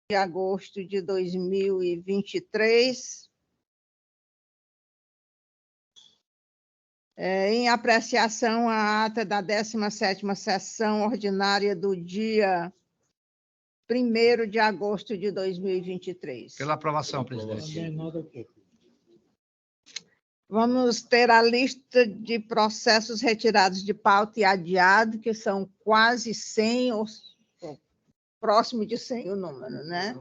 de agosto de 2023. Em apreciação à ata da 17ª sessão ordinária do dia 1º de agosto de 2023. Pela aprovação, presidente. Vamos ter a lista de processos retirados de pauta e adiado, que são quase 100, ou próximo de 100 o número, né?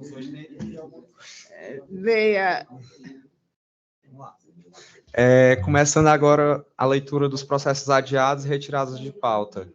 Veja. Começando agora a leitura dos processos adiados e retirados de pauta.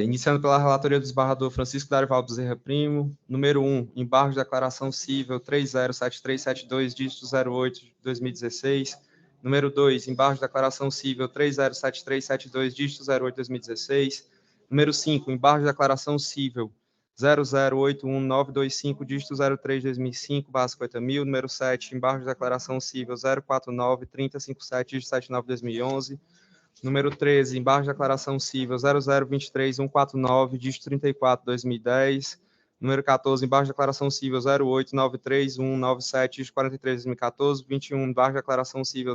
Iniciando pela relatoria do desembargador Francisco Darival Bezerra Primo, número 1, embargo de declaração cível 307372, dígito 08 de 2016. Número 2, embargo de declaração cível 307372, dígito 08 de 2016. Número 5, embargo de declaração cível 0081925, dígito 03 de 2005, barra 50.000. Número 7, embargo de declaração cível 0493057, dígito 79 de 2011. Número 13, embargo de declaração cível 0023149, dígito 34 de 2010. Número 14, embargo de declaração cível 0893197, dígito 43 de 2014. 21, embargo de declaração cível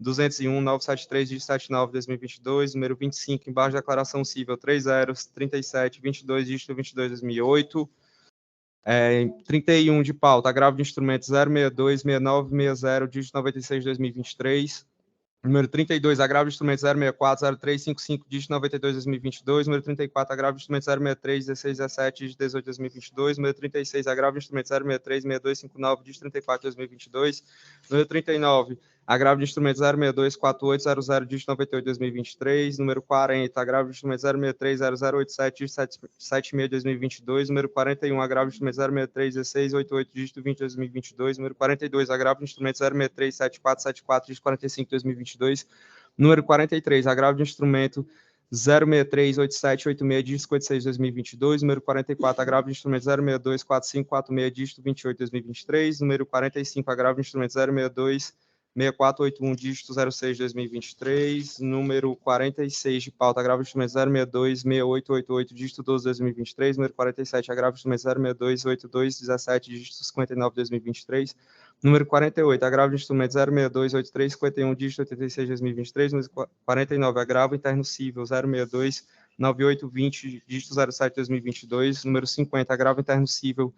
0201973, dígito 79 de 2022. Número 25, embargo de declaração cível 303722, dígito 22 de 2008. 31 de pauta, agravo de instrumento 0626960, dígito 96 de 2023. Número 32, agravo de instrumento 0640355, dígito 92 de 2022. Número 34, agravo de instrumento 0631617, dígito 18 de 2022. Número 36, agravo de instrumento 0636259, dígito 34 de 2022. Número 39, agravo de instrumento 0624800, dígito 98 de 2023. Número 40, agravo de instrumento 0630087, dígito 76 de 2022. Número 41, agravo de instrumento 0631688, dígito 20 de 2022. Número 42, agravo de instrumento 0637474, dígito 45 de 2022. Número 43, agravo de instrumento 0638786, dígito 56 de 2022. Número 44, agravo de instrumento 0624546, dígito 28 de 2023. Número 45, agravo de instrumento 0626481, dígito 06 de 2023. Número 46 de pauta, agravo de instrumento 0626888, dígito 12 de 2023. Número 47, agravo de instrumento 0628217, dígito 59 de 2023. Número 48, agravo de instrumento 0628351, dígito 86 de 2023. Número 49, agravo interno cível 0629820, dígito 07 de 2022. Número 50, agravo interno cível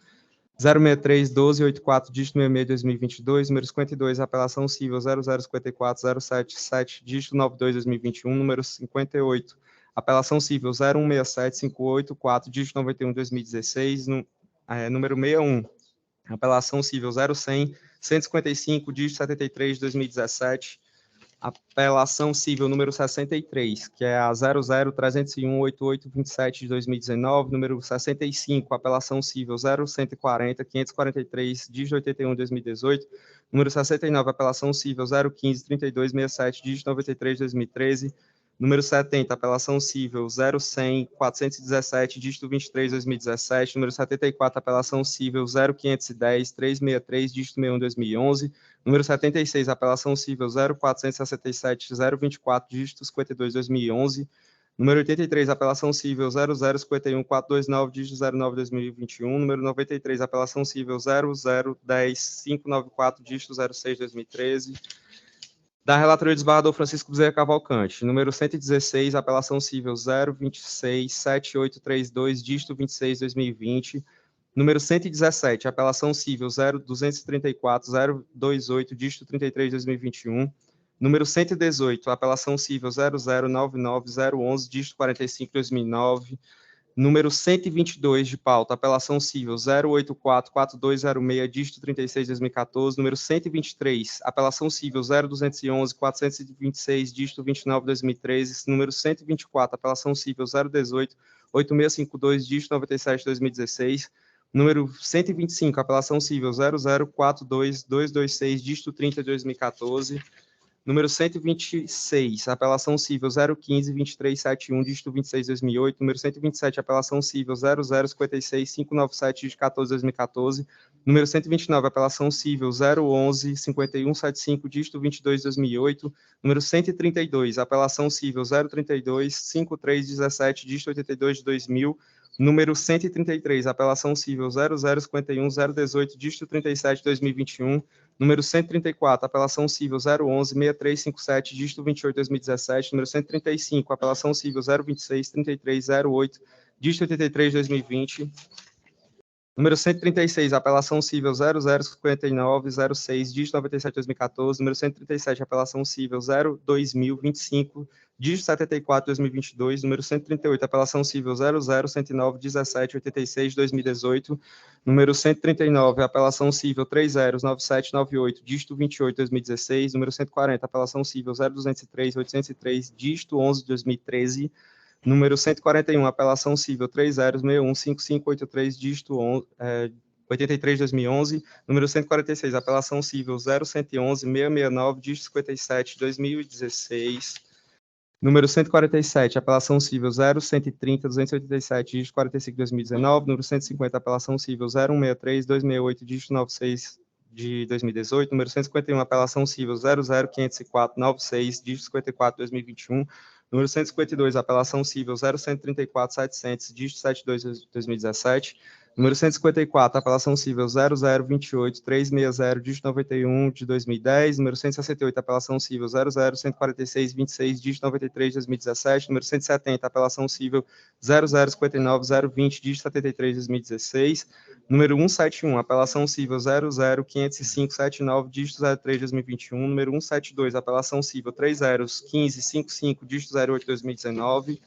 0631284, dígito 66 de 2022. Número 52, apelação cível 0054077, dígito 92 de 2021. Número 58, apelação cível 0167584, dígito 91 de 2016. Número 61, apelação cível 0100-155, dígito 73 de 2017, apelação cível número 63, que é a 00-301-8827 de 2019, número 65, apelação cível 0140-543, dígito 81 de 2018, número 69, apelação cível 015-3267, dígito 93 de 2013, número 70, apelação cível 0100-417, dígito 23 de 2017, número 74, apelação cível 0510-363, dígito 61 de 2011, número 76, apelação cível 0467-024, dígito 52 de 2011, número 83, apelação cível 0051429, dígito 09 de 2021, número 93, apelação cível 0010594, dígito 06 de 2013, da relatoria do desembargador Francisco Bezerra Cavalcante, número 116, apelação cível 0267832, dígito 26 de 2020, número 117, apelação cível 0234-028, dígito 33 de 2021, número 118, apelação cível 0099011, dígito 45 de 2009, número 122 de pauta, apelação cível 0844206, dígito 36 de 2014, número 123, apelação cível 0211-426, dígito 29 de 2013, número 124, apelação cível 018-8652, dígito 97 de 2016, número 125, apelação cível 0042226, dígito 30 de 2014, número 126, apelação cível 015-2371, dígito 26 de 2008, número 127, apelação cível 0056597, dígito 14 de 2014, número 129, apelação cível 011-5175, dígito 22 de 2008, número 132, apelação cível 032-5317, dígito 82 de 2000, Número 133, apelação civil 0051-018, dígito 37, 2021. Número 134, apelação civil 011-6357, dígito 28, 2017. Número 135, apelação civil 026-3308, dígito 83, 2020. Número 136, apelação civil 005906, dígito 97, 2014. Número 137, apelação cível 02025, dígito 74, 2022. Número 138, apelação cível 001091786, 2018. Número 139, apelação cível 309798, dígito 28, 2016. Número 140, apelação cível 0203-803, dígito 11, 2013. Número 141, apelação civil 30615583, dígito 83, 2011. Número 146, apelação civil 0111-669, dígito 57, 2016. Número 147, apelação civil 0130-287, dígito 45, 2019. Número 150, apelação civil 0163-268, dígito 96, de 2018. Número 151, apelação civil 00504-96, dígito 54, 2021. Número 152, apelação civil 0134-700, dígito 72, 2017. Número 154, apelação civil 0028-360, dígito 91, de 2010. Número 168, apelação civil 00146-26, dígito 93, 2017. Número 170, apelação civil 0059-020, dígito 73, 2016. Número 171, apelação civil 0050579, dígito 03, 2021. Número 172, apelação civil 301555, dígito 08, 2019.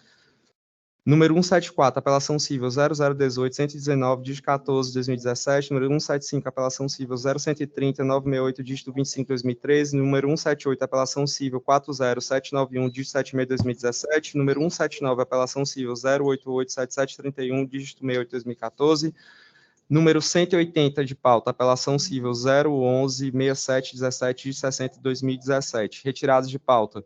Número 174, apelação civil 0018-119, dígito 14, 2017. Número 175, apelação civil 0130-968, dígito 25, 2013. Número 178, apelação civil 40791, dígito 76, 2017. Número 179, apelação civil 088-7731, dígito 68, 2014. Número 180 de pauta, apelação civil 011-6717, dígito 60, 2017. Retirados de pauta.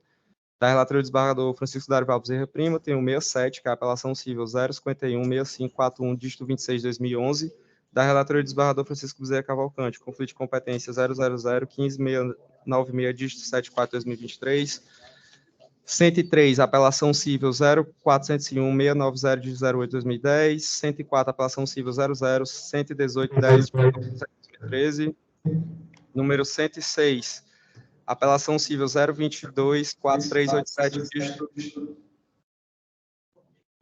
Da relatoria do desembargador Francisco Darival Bezerra Prima, tem o 67, que é a apelação civil 051-6541, dígito 26, 2011. Da relatoria do desembargador Francisco Bezerra Cavalcante, conflito de competência 000-15696, dígito 74, 2023. 103, apelação civil 0401-690, dígito 08, 2010. 104, apelação civil 00-118-10, 2013. Número 106, apelação civil 022-4387, dígito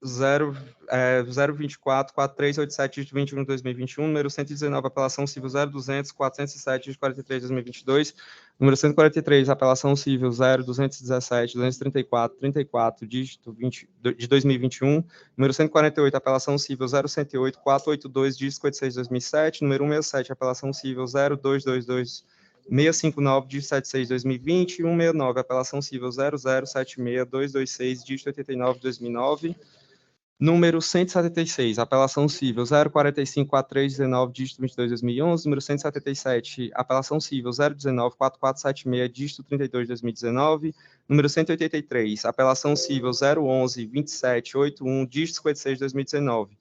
024-4387, dígito 21 de 2021. Número 119, apelação civil 0200-407, dígito 43 de 2022. Número 143, apelação civil 0217-234-34, dígito 20, de 2021. Número 148, apelação civil 0108-482, dígito 56 de 2007. Número 167, apelação civil 0222 659, dígito 76, 2020, 169, apelação civil 0076226, dígito 89, 2009. Número 176, apelação civil 0454319, dígito 22, 2011. Número 177, apelação civil 0194476, dígito 32, 2019. Número 183, apelação civil 0112781, dígito 56, 2019.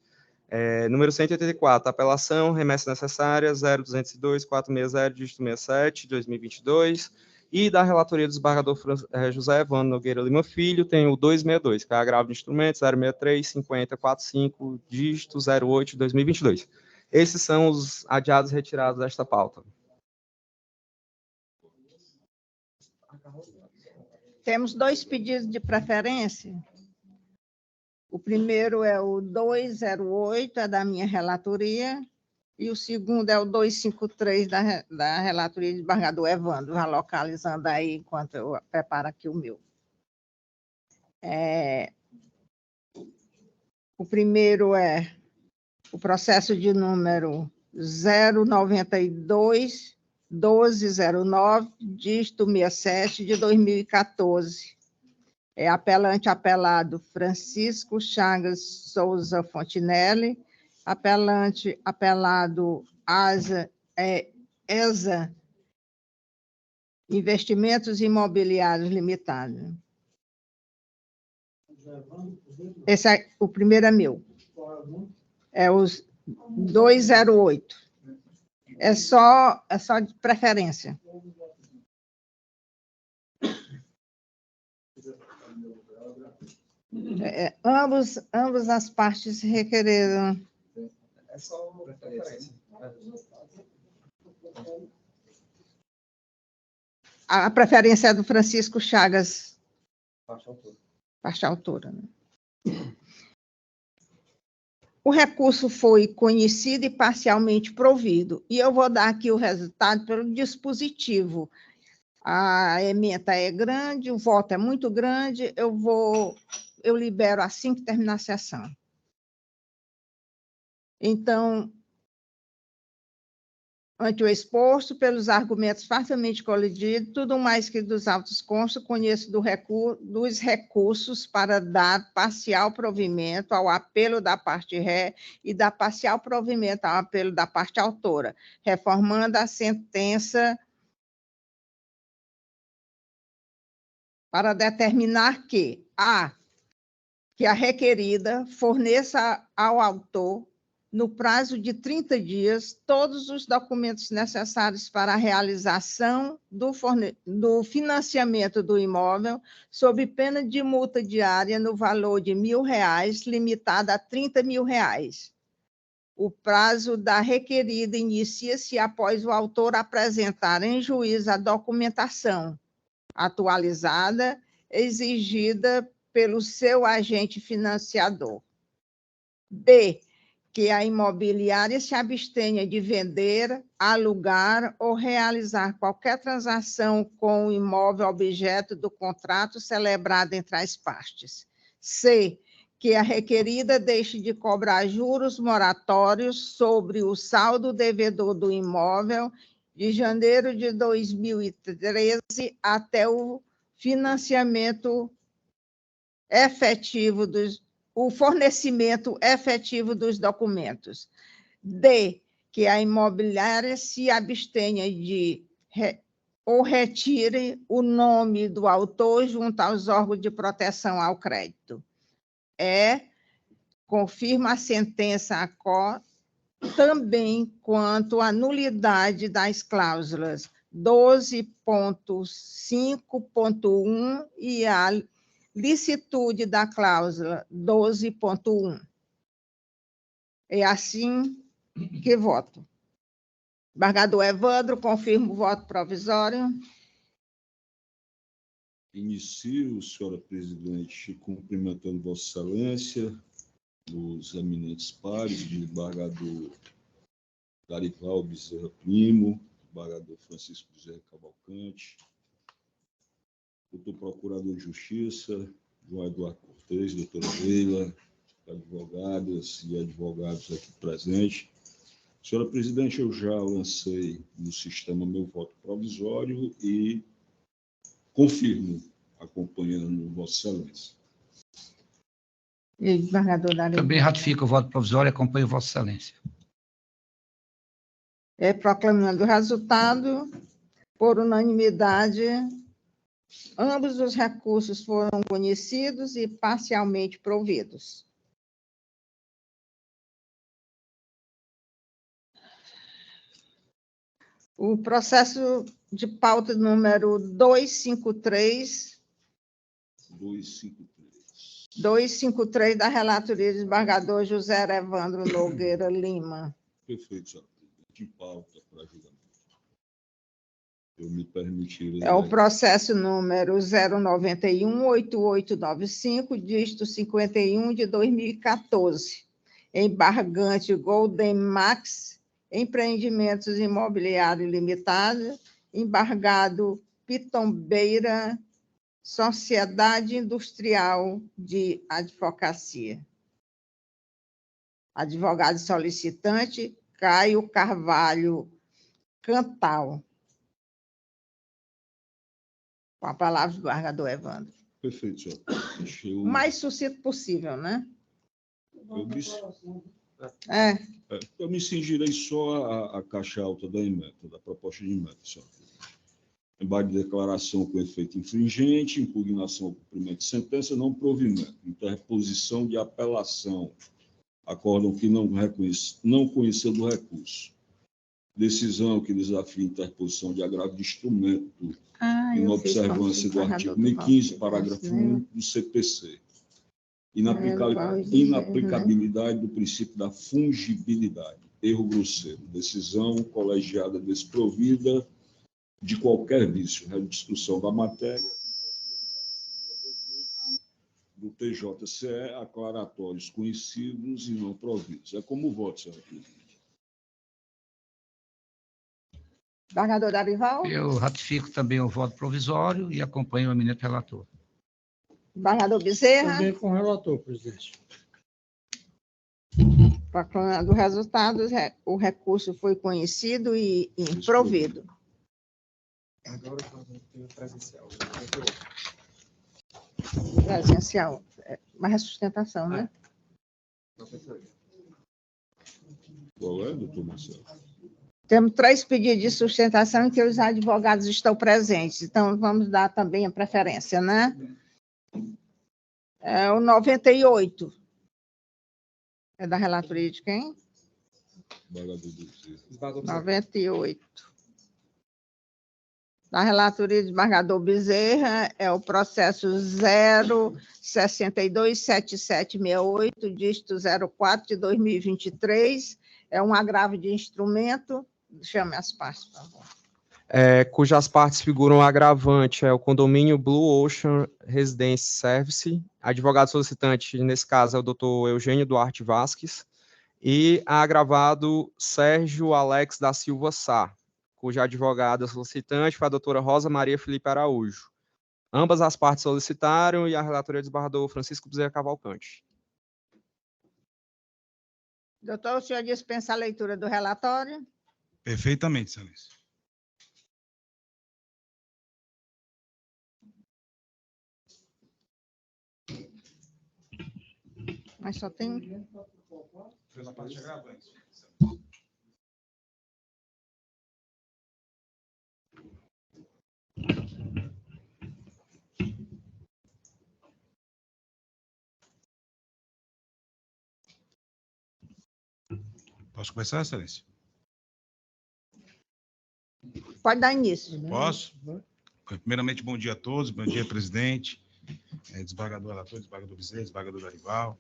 Número 184, apelação, remessa necessária, 0202-460, dígito 67, 2022. E da relatoria do desembargador José Evandro Nogueira Lima Filho, tem o 262, que é agravo de instrumentos, 063-5045, dígito 08, 2022. Esses são os adiados retirados desta pauta. Temos dois pedidos de preferência. O primeiro é o 208, é da minha relatoria, e o segundo é o 253 da relatoria do desembargador Evandro, já localizando aí enquanto eu preparo aqui o meu. O primeiro é o processo de número 092-1209, dígito 67, de 2014. Apelante apelado Francisco Chagas Souza Fontinelli, apelante apelado ESA Investimentos Imobiliários Limitada. Esse é o primeiro, é meu. É os 208. É só de preferência. Ambas as partes requereram. É só uma preferência. A preferência é do Francisco Chagas. Parte autora. Né? O recurso foi conhecido e parcialmente provido. E eu vou dar aqui o resultado pelo dispositivo. A ementa é grande, o voto é muito grande, eu libero assim que terminar a sessão. Então, ante o exposto, pelos argumentos fartamente colididos, tudo mais que dos autos consta, conheço dos recursos para dar parcial provimento ao apelo da parte ré e dar parcial provimento ao apelo da parte autora, reformando a sentença para determinar que a requerida forneça ao autor, no prazo de 30 dias, todos os documentos necessários para a realização do financiamento do imóvel, sob pena de multa diária no valor de R$1.000, limitada a R$30.000. O prazo da requerida inicia-se após o autor apresentar em juízo a documentação atualizada, exigida pelo seu agente financiador. B, que a imobiliária se abstenha de vender, alugar ou realizar qualquer transação com o imóvel objeto do contrato celebrado entre as partes. C, que a requerida deixe de cobrar juros moratórios sobre o saldo devedor do imóvel de janeiro de 2013 até o financiamento efetivo o fornecimento efetivo dos documentos. D, que a imobiliária se abstenha de ou retire o nome do autor junto aos órgãos de proteção ao crédito. E, confirma a sentença ACO também quanto à nulidade das cláusulas 12.5.1 e a licitude da cláusula 12.1. É assim que voto. Embargador Evandro, confirmo o voto provisório. Inicio, senhora presidente, cumprimentando Vossa Excelência, os eminentes pares, o embargador Darival Bezerra Primo, embargador Francisco Bezerra Cavalcante, doutor Procurador de Justiça, João Eduardo Cortes, doutora Leila, advogadas e advogados aqui presentes. Senhora presidente, eu já lancei no sistema meu voto provisório e confirmo, acompanhando Vossa Excelência. Embargador Darival. Também ratifico o voto provisório e acompanho Vossa Excelência. Proclamando o resultado, por unanimidade, ambos os recursos foram conhecidos e parcialmente providos. O processo de pauta número 253. 253 da relatoria do embargador José Evandro Nogueira Lima. Perfeito, senhora presidente. De pauta para julgamento. Eu me permitir... É o processo número 091-8895, dígito 51 de 2014. Embargante Golden Max, Empreendimentos Imobiliários Limitada, embargado Pitombeira, Sociedade Industrial de Advocacia. Advogado solicitante, Caio Carvalho Cantal. Com a palavra do embargador Evandro. Perfeito, senhor. O mais sucinto possível, né? Eu me cingirei só à caixa alta da ementa, da proposta de ementa, senhor. Embargo de declaração com efeito infringente, impugnação ao cumprimento de sentença, não provimento, interposição de apelação, acórdão que não conheceu do recurso. Decisão que desafia a interposição de agravo de instrumento em observância do artigo 1015, parágrafo 1 do CPC. Inaplicabilidade do princípio da fungibilidade. Erro grosseiro. Decisão colegiada desprovida de qualquer vício. Rediscussão da matéria. Do TJCE, aclaratórios conhecidos e não providos. É como o voto, senhora presidente. Desembargador Darival? Eu ratifico também o voto provisório e acompanho o eminente relator. Desembargador Bezerra? Também com o relator, presidente. Proclamando o resultado, o recurso foi conhecido e improvido. Agora tem o presencial. Presencial. Mas é sustentação, né? Qual é, doutor Marcelo? Temos 3 pedidos de sustentação em que os advogados estão presentes. Então, vamos dar também a preferência, né? O 98. É da relatoria de quem? Desembargador Bezerra. 98. Da relatoria de desembargador Bezerra, é o processo 0627768, dígito 04 de 2023. É um agravo de instrumento. Chame as partes, por favor. Cujas partes figuram agravante é o condomínio Blue Ocean Residence Service. Advogado solicitante, nesse caso, é o doutor Eugênio Duarte Vasques. E agravado Sérgio Alex da Silva Sá, cuja advogada solicitante foi a doutora Rosa Maria Felipe Araújo. Ambas as partes solicitaram e a relatoria do desembargador Francisco Bezerra Cavalcante. Doutor, o senhor dispensa a leitura do relatório? Perfeitamente, excelência. Mas só tem... Pela parte agravante. Posso começar, excelência? Pode dar início. Posso? Primeiramente, bom dia a todos. Bom dia, presidente. Desembargador relator, desembargador Bezerra, desembargador Darival,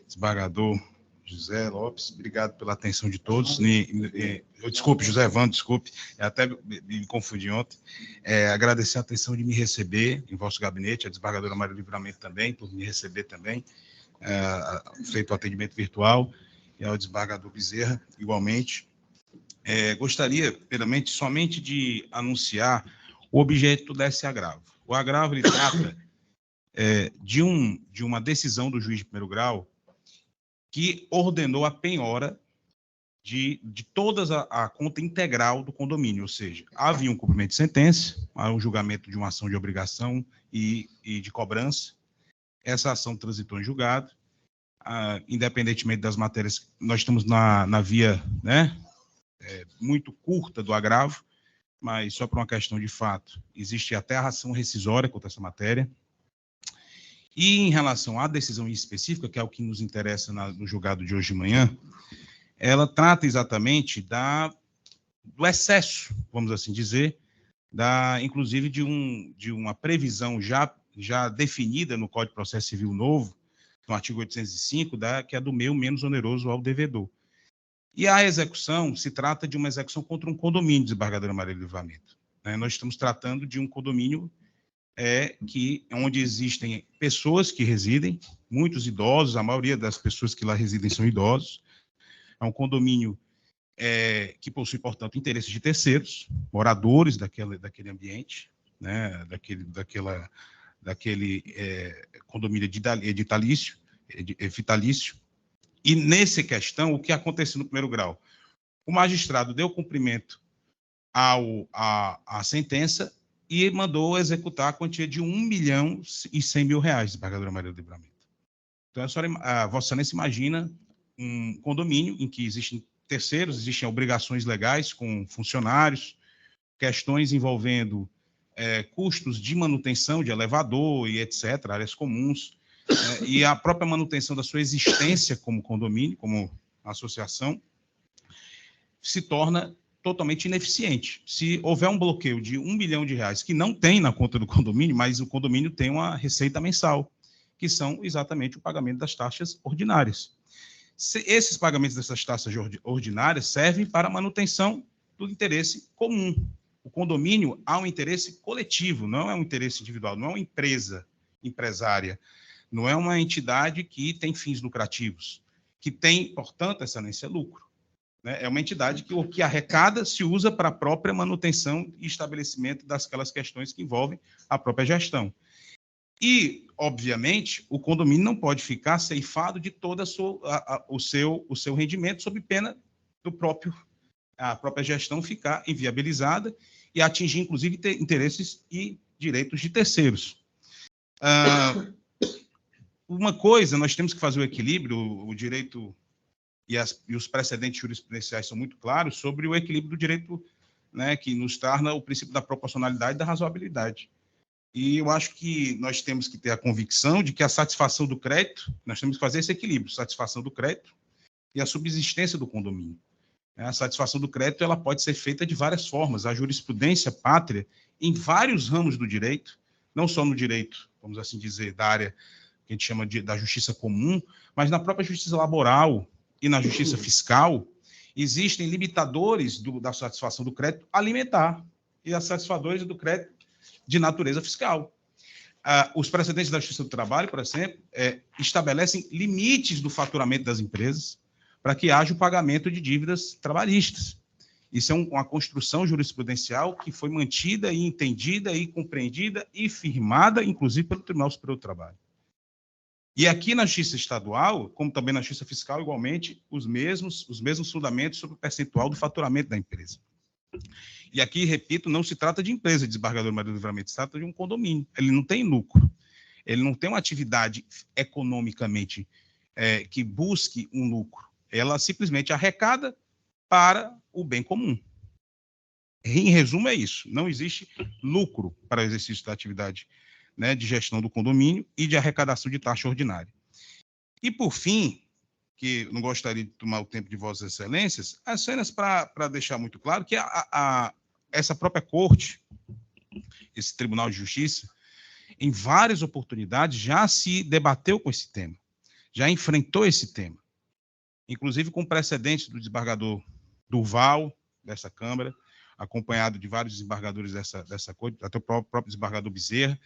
desembargador José Lopes. Obrigado pela atenção de todos. Desculpe, José Evandro, desculpe. Até me confundi ontem. Agradecer a atenção de me receber em vosso gabinete, a desembargadora Maria Livramento também, por me receber também, feito o atendimento virtual, e ao desembargador Bezerra, igualmente. Gostaria, primeiramente, somente de anunciar o objeto desse agravo. O agravo, ele trata de uma decisão do juiz de primeiro grau que ordenou a penhora de toda a conta integral do condomínio, ou seja, havia um cumprimento de sentença, um julgamento de uma ação de obrigação e de cobrança. Essa ação transitou em julgado, independentemente das matérias, nós estamos na via, né, muito curta do agravo, mas só por uma questão de fato, existe até a ação rescisória contra essa matéria. E em relação à decisão específica, que é o que nos interessa no julgado de hoje de manhã, ela trata exatamente do excesso, vamos assim dizer, inclusive de uma previsão já definida no Código de Processo Civil Novo, no artigo 805, que é do meio menos oneroso ao devedor. E a execução se trata de uma execução contra um condomínio, desembargadora Maria Livramento. Nós estamos tratando de um condomínio onde existem pessoas que residem, muitos idosos, a maioria das pessoas que lá residem são idosos. É um condomínio que possui, portanto, interesses de terceiros, moradores daquele ambiente, né, daquele condomínio vitalício. E, nessa questão, o que aconteceu no primeiro grau? O magistrado deu cumprimento à sentença e mandou executar a quantia de R$1.100.000, desembargadora Maria Livramento. Então, a Vossa Excelência imagina um condomínio em que existem terceiros, existem obrigações legais com funcionários, questões envolvendo custos de manutenção de elevador e etc., áreas comuns, e a própria manutenção da sua existência como condomínio, como associação, se torna totalmente ineficiente. Se houver um bloqueio de R$1 milhão, que não tem na conta do condomínio, mas o condomínio tem uma receita mensal, que são exatamente o pagamento das taxas ordinárias. Esses pagamentos dessas taxas ordinárias servem para a manutenção do interesse comum. O condomínio há um interesse coletivo, não é um interesse individual, não é uma empresa empresária, não é uma entidade que tem fins lucrativos, que tem, portanto, excelência lucro. Né? É uma entidade que o que arrecada se usa para a própria manutenção e estabelecimento daquelas questões que envolvem a própria gestão. E, obviamente, o condomínio não pode ficar ceifado de todo o seu rendimento, sob pena a própria gestão ficar inviabilizada e atingir, inclusive, interesses e direitos de terceiros. Uma coisa, nós temos que fazer o equilíbrio, o direito e os precedentes jurisprudenciais são muito claros sobre o equilíbrio do direito, né, que nos torna o princípio da proporcionalidade e da razoabilidade. E eu acho que nós temos que ter a convicção de que a satisfação do crédito, nós temos que fazer esse equilíbrio, satisfação do crédito e a subsistência do condomínio. A satisfação do crédito ela pode ser feita de várias formas. A jurisprudência pátria, em vários ramos do direito, não só no direito, vamos assim dizer, da área que a gente chama da justiça comum, mas na própria justiça laboral e na justiça fiscal, existem limitadores da satisfação do crédito alimentar e as satisfadores do crédito de natureza fiscal. Os precedentes da Justiça do Trabalho, por exemplo, estabelecem limites do faturamento das empresas para que haja o pagamento de dívidas trabalhistas. Isso é uma construção jurisprudencial que foi mantida e entendida e compreendida e firmada, inclusive, pelo Tribunal Superior do Trabalho. E aqui na Justiça Estadual, como também na Justiça Fiscal, igualmente, os mesmos fundamentos sobre o percentual do faturamento da empresa. E aqui, repito, não se trata de empresa de desembargador Maria do Livramento, se trata de um condomínio. Ele não tem lucro, ele não tem uma atividade economicamente que busque um lucro. Ela simplesmente arrecada para o bem comum. Em resumo, é isso. Não existe lucro para o exercício da atividade, né, de gestão do condomínio e de arrecadação de taxa ordinária. E, por fim, que não gostaria de tomar o tempo de Vossas Excelências, apenas para deixar muito claro que essa própria corte, esse Tribunal de Justiça, em várias oportunidades já se debateu com esse tema, já enfrentou esse tema, inclusive com precedentes do desembargador Durval, dessa Câmara, acompanhado de vários desembargadores dessa corte, até o próprio desembargador Bezerra.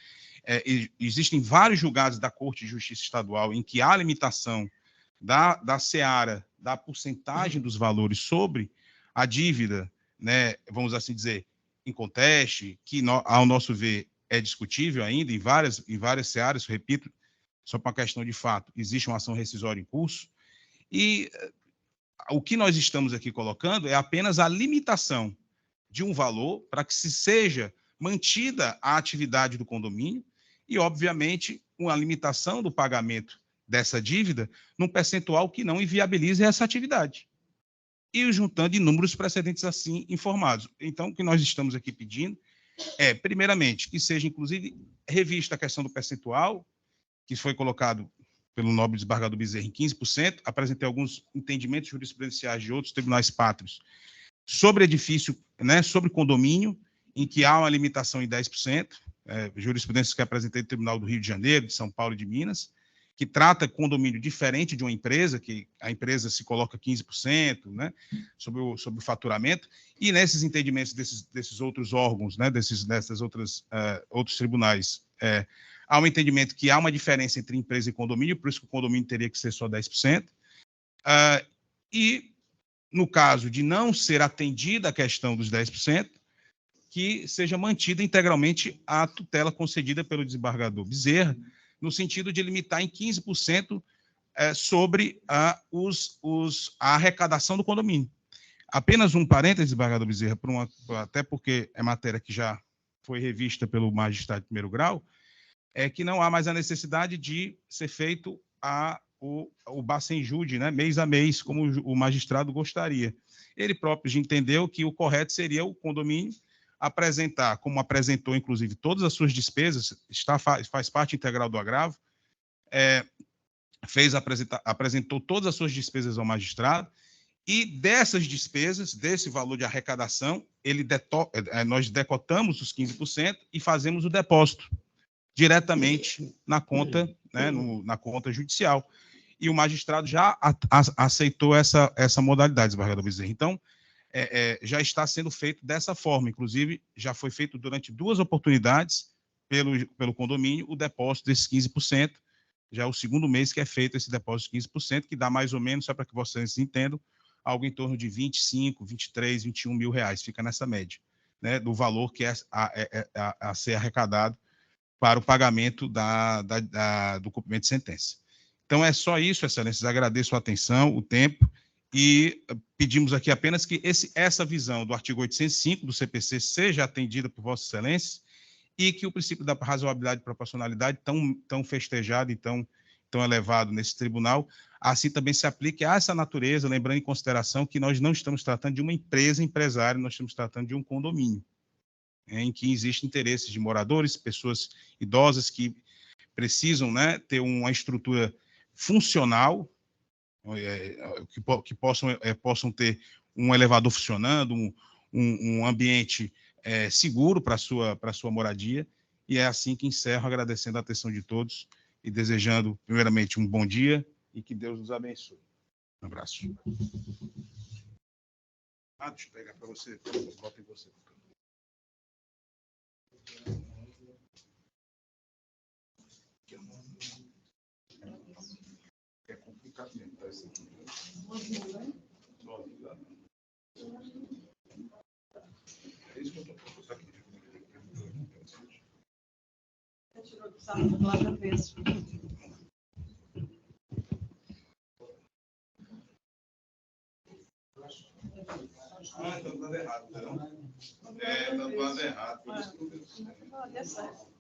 Existem vários julgados da Corte de Justiça Estadual em que há limitação da seara, da porcentagem dos valores sobre a dívida, né, vamos assim dizer, em conteste, que, ao nosso ver, é discutível ainda em várias searas, repito, só para uma questão de fato, existe uma ação rescisória em curso, e o que nós estamos aqui colocando é apenas a limitação de um valor para que se seja mantida a atividade do condomínio e, obviamente, uma limitação do pagamento dessa dívida num percentual que não inviabilize essa atividade. E juntando inúmeros precedentes assim informados. Então, o que nós estamos aqui pedindo é, primeiramente, que seja, inclusive, revista a questão do percentual, que foi colocado pelo nobre desembargador Bezerra em 15%, apresentei alguns entendimentos jurisprudenciais de outros tribunais pátrios sobre edifício, né, sobre condomínio, em que há uma limitação em 10%, jurisprudências que apresentei no Tribunal do Rio de Janeiro, de São Paulo e de Minas, que trata condomínio diferente de uma empresa, que a empresa se coloca 15%, né, sobre o faturamento, e nesses entendimentos desses outros órgãos, né, outros tribunais, há um entendimento que há uma diferença entre empresa e condomínio, por isso que o condomínio teria que ser só 10%, e no caso de não ser atendida a questão dos 10%, que seja mantida integralmente a tutela concedida pelo desembargador Bezerra, no sentido de limitar em 15% sobre a arrecadação do condomínio. Apenas um parênteses, desembargador Bezerra, até porque é matéria que já foi revista pelo magistrado de primeiro grau, é que não há mais a necessidade de ser feito o Bacenjude, né, mês a mês, como o magistrado gostaria. Ele próprio já entendeu que o correto seria o condomínio apresentar, como apresentou, inclusive, todas as suas despesas, faz parte integral do agravo, apresentou todas as suas despesas ao magistrado, e dessas despesas, desse valor de arrecadação, nós decotamos os 15% e fazemos o depósito diretamente na conta, né, na conta judicial. E o magistrado já aceitou essa modalidade, desembargador Bezerra. Então, já está sendo feito dessa forma. Inclusive, já foi feito durante 2 oportunidades pelo condomínio o depósito desses 15%. Já é o segundo mês que é feito esse depósito de 15%, que dá mais ou menos, só para que vocês entendam, algo em torno de 25, 23, 21 mil reais, fica nessa média, né, do valor que é a ser arrecadado para o pagamento do cumprimento de sentença. Então, é só isso, excelências, agradeço a atenção, o tempo, e pedimos aqui apenas que essa visão do artigo 805 do CPC seja atendida por vossas excelências, e que o princípio da razoabilidade e proporcionalidade, tão festejado e tão elevado nesse tribunal, assim também se aplique a essa natureza, lembrando em consideração que nós não estamos tratando de uma empresária, nós estamos tratando de um condomínio, em que existem interesses de moradores, pessoas idosas que precisam, né, ter uma estrutura funcional, que possam ter um elevador funcionando, um ambiente seguro para a sua moradia, e é assim que encerro, agradecendo a atenção de todos e desejando, primeiramente, um bom dia e que Deus nos abençoe. Um abraço. Deixa eu pegar para você, volta em você. É complicado mesmo, tá? Isso aqui. É isso que eu estou propondo aqui. Você tirou do salão do lado avesso. Está do lado errado, não? Está do lado errado. Olha só.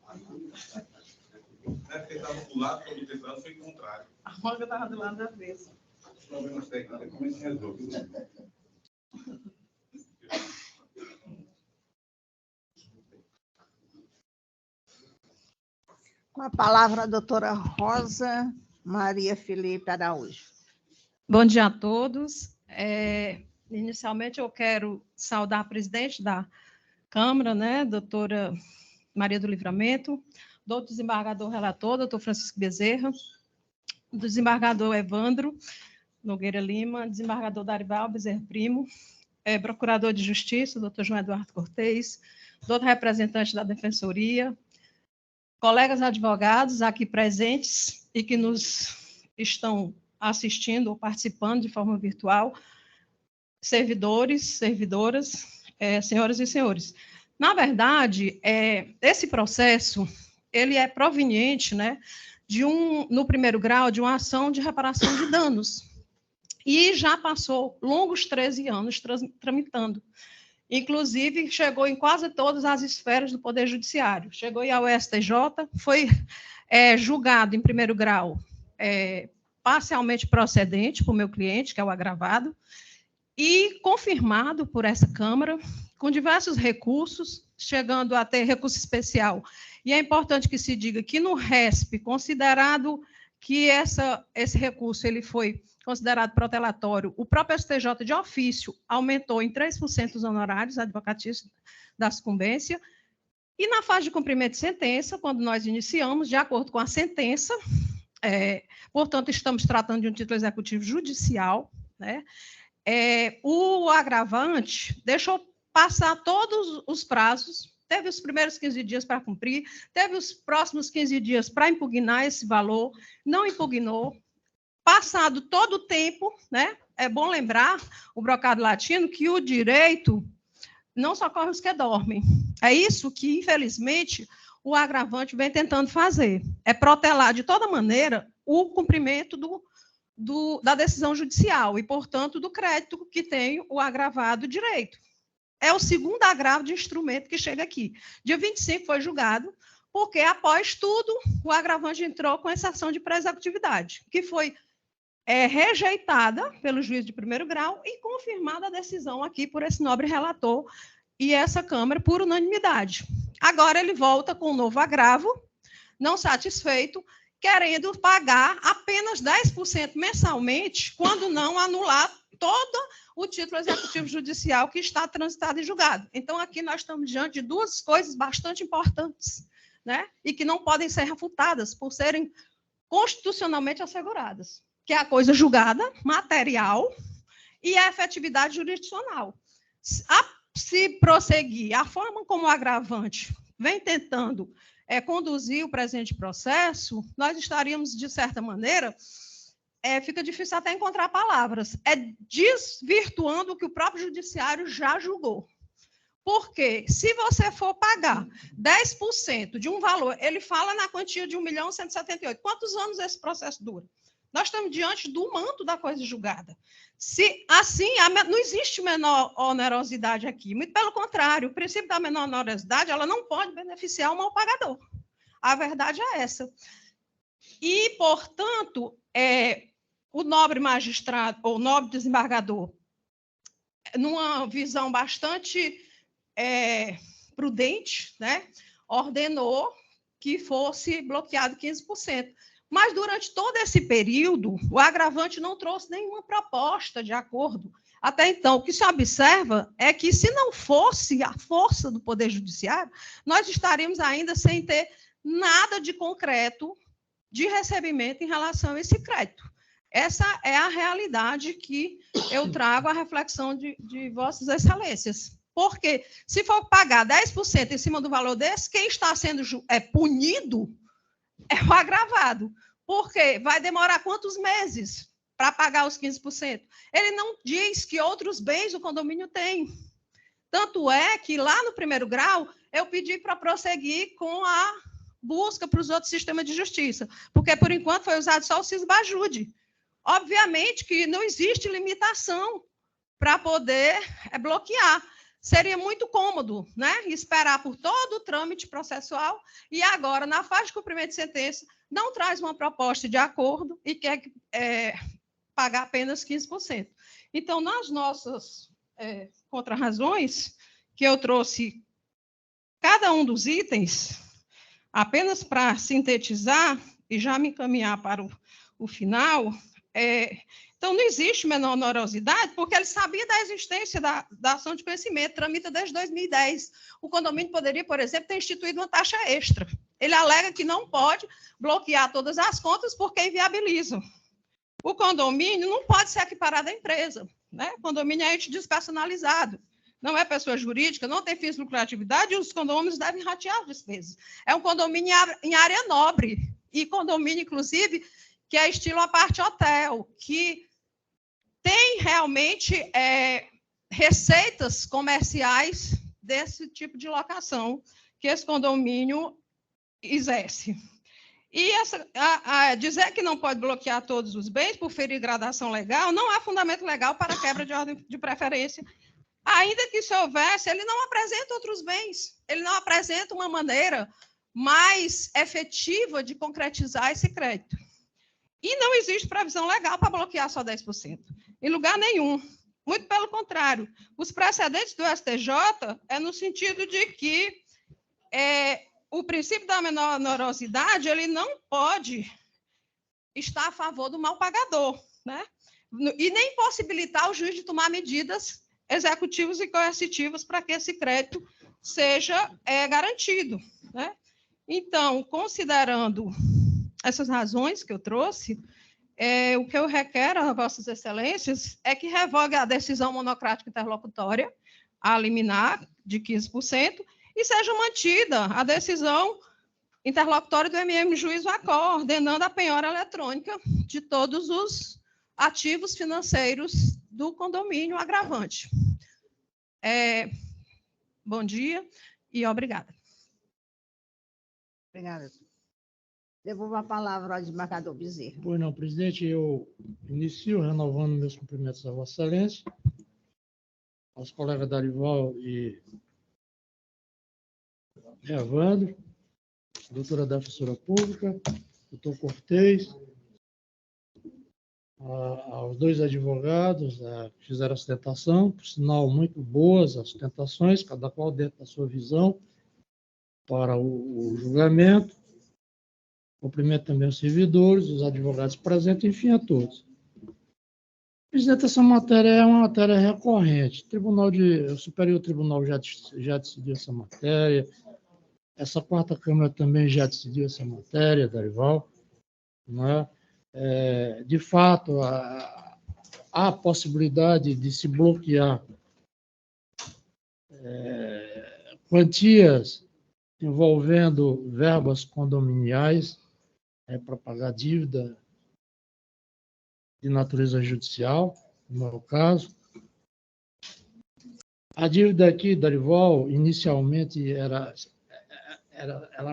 Porque estava do lado, quando o teclado foi contrário. A manga estava do lado avesso. Os problemas técnicos, como é que se resolve? Com a palavra a doutora Rosa Maria Felipe Araújo. Bom dia a todos. Inicialmente, eu quero saudar a presidente da Câmara, né, doutora Maria do Livramento, do desembargador relator, doutor Francisco Bezerra, do desembargador Evandro Nogueira Lima, desembargador Darival Bezerra Primo, procurador de Justiça, doutor João Eduardo Cortez, doutor representante da Defensoria, colegas advogados aqui presentes e que nos estão assistindo ou participando de forma virtual, servidores, servidoras, senhoras e senhores. Na verdade, esse processo, ele é proveniente, né, no primeiro grau, de uma ação de reparação de danos, e já passou longos 13 anos tramitando. Inclusive, chegou em quase todas as esferas do Poder Judiciário. Chegou ao STJ, foi julgado em primeiro grau, parcialmente procedente para o meu cliente, que é o agravado, e confirmado por essa Câmara, com diversos recursos, chegando a ter recurso especial. E é importante que se diga que no RESP, considerado que esse recurso ele foi considerado protelatório, o próprio STJ de ofício aumentou em 3% os honorários advocatícios da sucumbência, e na fase de cumprimento de sentença, quando nós iniciamos, de acordo com a sentença, portanto, estamos tratando de um título executivo judicial, né? O agravante deixou passar todos os prazos, teve os primeiros 15 dias para cumprir, teve os próximos 15 dias para impugnar esse valor, não impugnou. Passado todo o tempo, né? É bom lembrar, o brocado latino, que o direito não socorre os que dormem. É isso que, infelizmente, o agravante vem tentando fazer. É protelar, de toda maneira, o cumprimento da decisão judicial e, portanto, do crédito que tem o agravado direito. É o segundo agravo de instrumento que chega aqui. Dia 25 foi julgado, porque, após tudo, o agravante entrou com essa ação de pré-executividade, que foi rejeitada pelo juiz de primeiro grau e confirmada a decisão aqui por esse nobre relator e essa Câmara por unanimidade. Agora ele volta com um novo agravo, não satisfeito, querendo pagar apenas 10% mensalmente, quando não anular todo o título executivo judicial que está transitado e julgado. Então, aqui nós estamos diante de duas coisas bastante importantes, né? E que não podem ser refutadas por serem constitucionalmente asseguradas, que é a coisa julgada, material e a efetividade jurisdicional. Se prosseguir a forma como o agravante vem tentando conduzir o presente processo, nós estaríamos, de certa maneira, fica difícil até encontrar palavras, desvirtuando o que o próprio judiciário já julgou. Porque, se você for pagar 10% de um valor, ele fala na quantia de 1.178.000, quantos anos esse processo dura? Nós estamos diante do manto da coisa julgada. Se assim, não existe menor onerosidade aqui. Muito pelo contrário, o princípio da menor onerosidade, ela não pode beneficiar o mal pagador. A verdade é essa. E, portanto, o nobre magistrado, ou nobre desembargador, numa visão bastante prudente, né, ordenou que fosse bloqueado 15%. Mas, durante todo esse período, o agravante não trouxe nenhuma proposta de acordo. Até então, o que se observa é que, se não fosse a força do Poder Judiciário, nós estaríamos ainda sem ter nada de concreto de recebimento em relação a esse crédito. Essa é a realidade que eu trago à reflexão de Vossas Excelências. Porque, se for pagar 10% em cima do valor desse, quem está sendo punido é o agravado. Porque vai demorar quantos meses para pagar os 15%? Ele não diz que outros bens o condomínio tem. Tanto é que, lá no primeiro grau, eu pedi para prosseguir com a busca para os outros sistemas de justiça, porque, por enquanto, foi usado só o Cisbajude. Obviamente que não existe limitação para poder bloquear. Seria muito cômodo, né, esperar por todo o trâmite processual e agora, na fase de cumprimento de sentença, não traz uma proposta de acordo e quer pagar apenas 15%. Então, nas nossas contrarrazões, que eu trouxe cada um dos itens, apenas para sintetizar e já me encaminhar para o final, então, não existe menor onerosidade, porque ele sabia da existência da ação de conhecimento, tramita desde 2010. O condomínio poderia, por exemplo, ter instituído uma taxa extra. Ele alega que não pode bloquear todas as contas porque inviabilizam. O condomínio não pode ser equiparado à empresa, né? O condomínio é ente despersonalizado, não é pessoa jurídica, não tem fins de lucratividade e os condomínios devem ratear as despesas. É um condomínio em área nobre, e condomínio, inclusive, que é estilo a parte hotel, que tem realmente receitas comerciais desse tipo de locação que esse condomínio exerce. E dizer que não pode bloquear todos os bens por ferir gradação legal não há fundamento legal para a quebra de ordem de preferência. Ainda que se houvesse, ele não apresenta outros bens, ele não apresenta uma maneira mais efetiva de concretizar esse crédito. E não existe previsão legal para bloquear só 10%, em lugar nenhum. Muito pelo contrário, os precedentes do STJ no sentido de que o princípio da menor onerosidade ele não pode estar a favor do mal pagador, né? E nem possibilitar o juiz de tomar medidas executivas e coercitivas para que esse crédito seja garantido, né? Então, considerando essas razões que eu trouxe, o que eu requero a Vossas Excelências é que revogue a decisão monocrática interlocutória, a liminar de 15%, e seja mantida a decisão interlocutória do MM Juízo Acor, ordenando a penhora eletrônica de todos os ativos financeiros do condomínio agravante. Bom dia e obrigada. Obrigada. Devolvo a palavra ao desembargador Bezerra. Pois não, presidente, eu inicio renovando meus cumprimentos a Vossa Excelência, aos colegas Darival e Evandro, doutora defensora pública, doutor Cortez, aos dois advogados que fizeram a sustentação, por sinal muito boas as sustentações, cada qual dentro da sua visão, para o julgamento. Cumprimento também os servidores, os advogados presentes, enfim, a todos. Presidente, essa matéria é uma matéria recorrente. O Superior Tribunal já decidiu essa matéria. Essa quarta Câmara também já decidiu essa matéria, Darival. né? De fato, há a possibilidade de se bloquear quantias envolvendo verbas condominiais para pagar dívida de natureza judicial, no meu caso. A dívida aqui, Darival, inicialmente era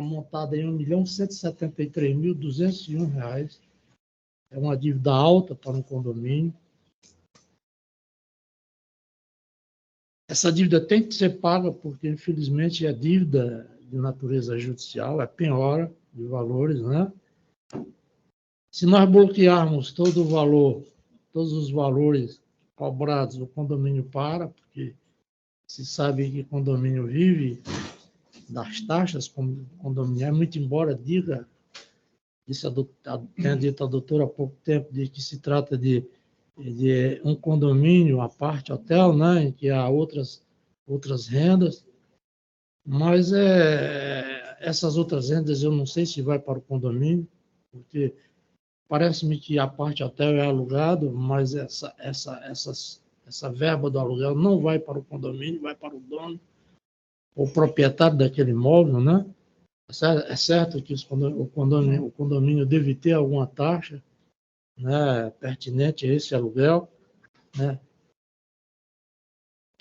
montada em R$ 1.173.201. É uma dívida alta para um condomínio. Essa dívida tem que ser paga porque, infelizmente, é dívida de natureza judicial, é penhora de valores, né? Se nós bloquearmos todo o valor, todos os valores cobrados, o condomínio para, porque se sabe que condomínio vive das taxas condominiais, muito embora diga, tenha dito a doutora há pouco tempo, de que se trata de um condomínio, a parte hotel, né, em que há outras rendas, mas essas outras rendas eu não sei se vai para o condomínio, porque parece-me que a parte hotel é alugado, mas essa verba do aluguel não vai para o condomínio, vai para o dono, o proprietário daquele imóvel, né? É certo que o condomínio deve ter alguma taxa, né, pertinente a esse aluguel, né?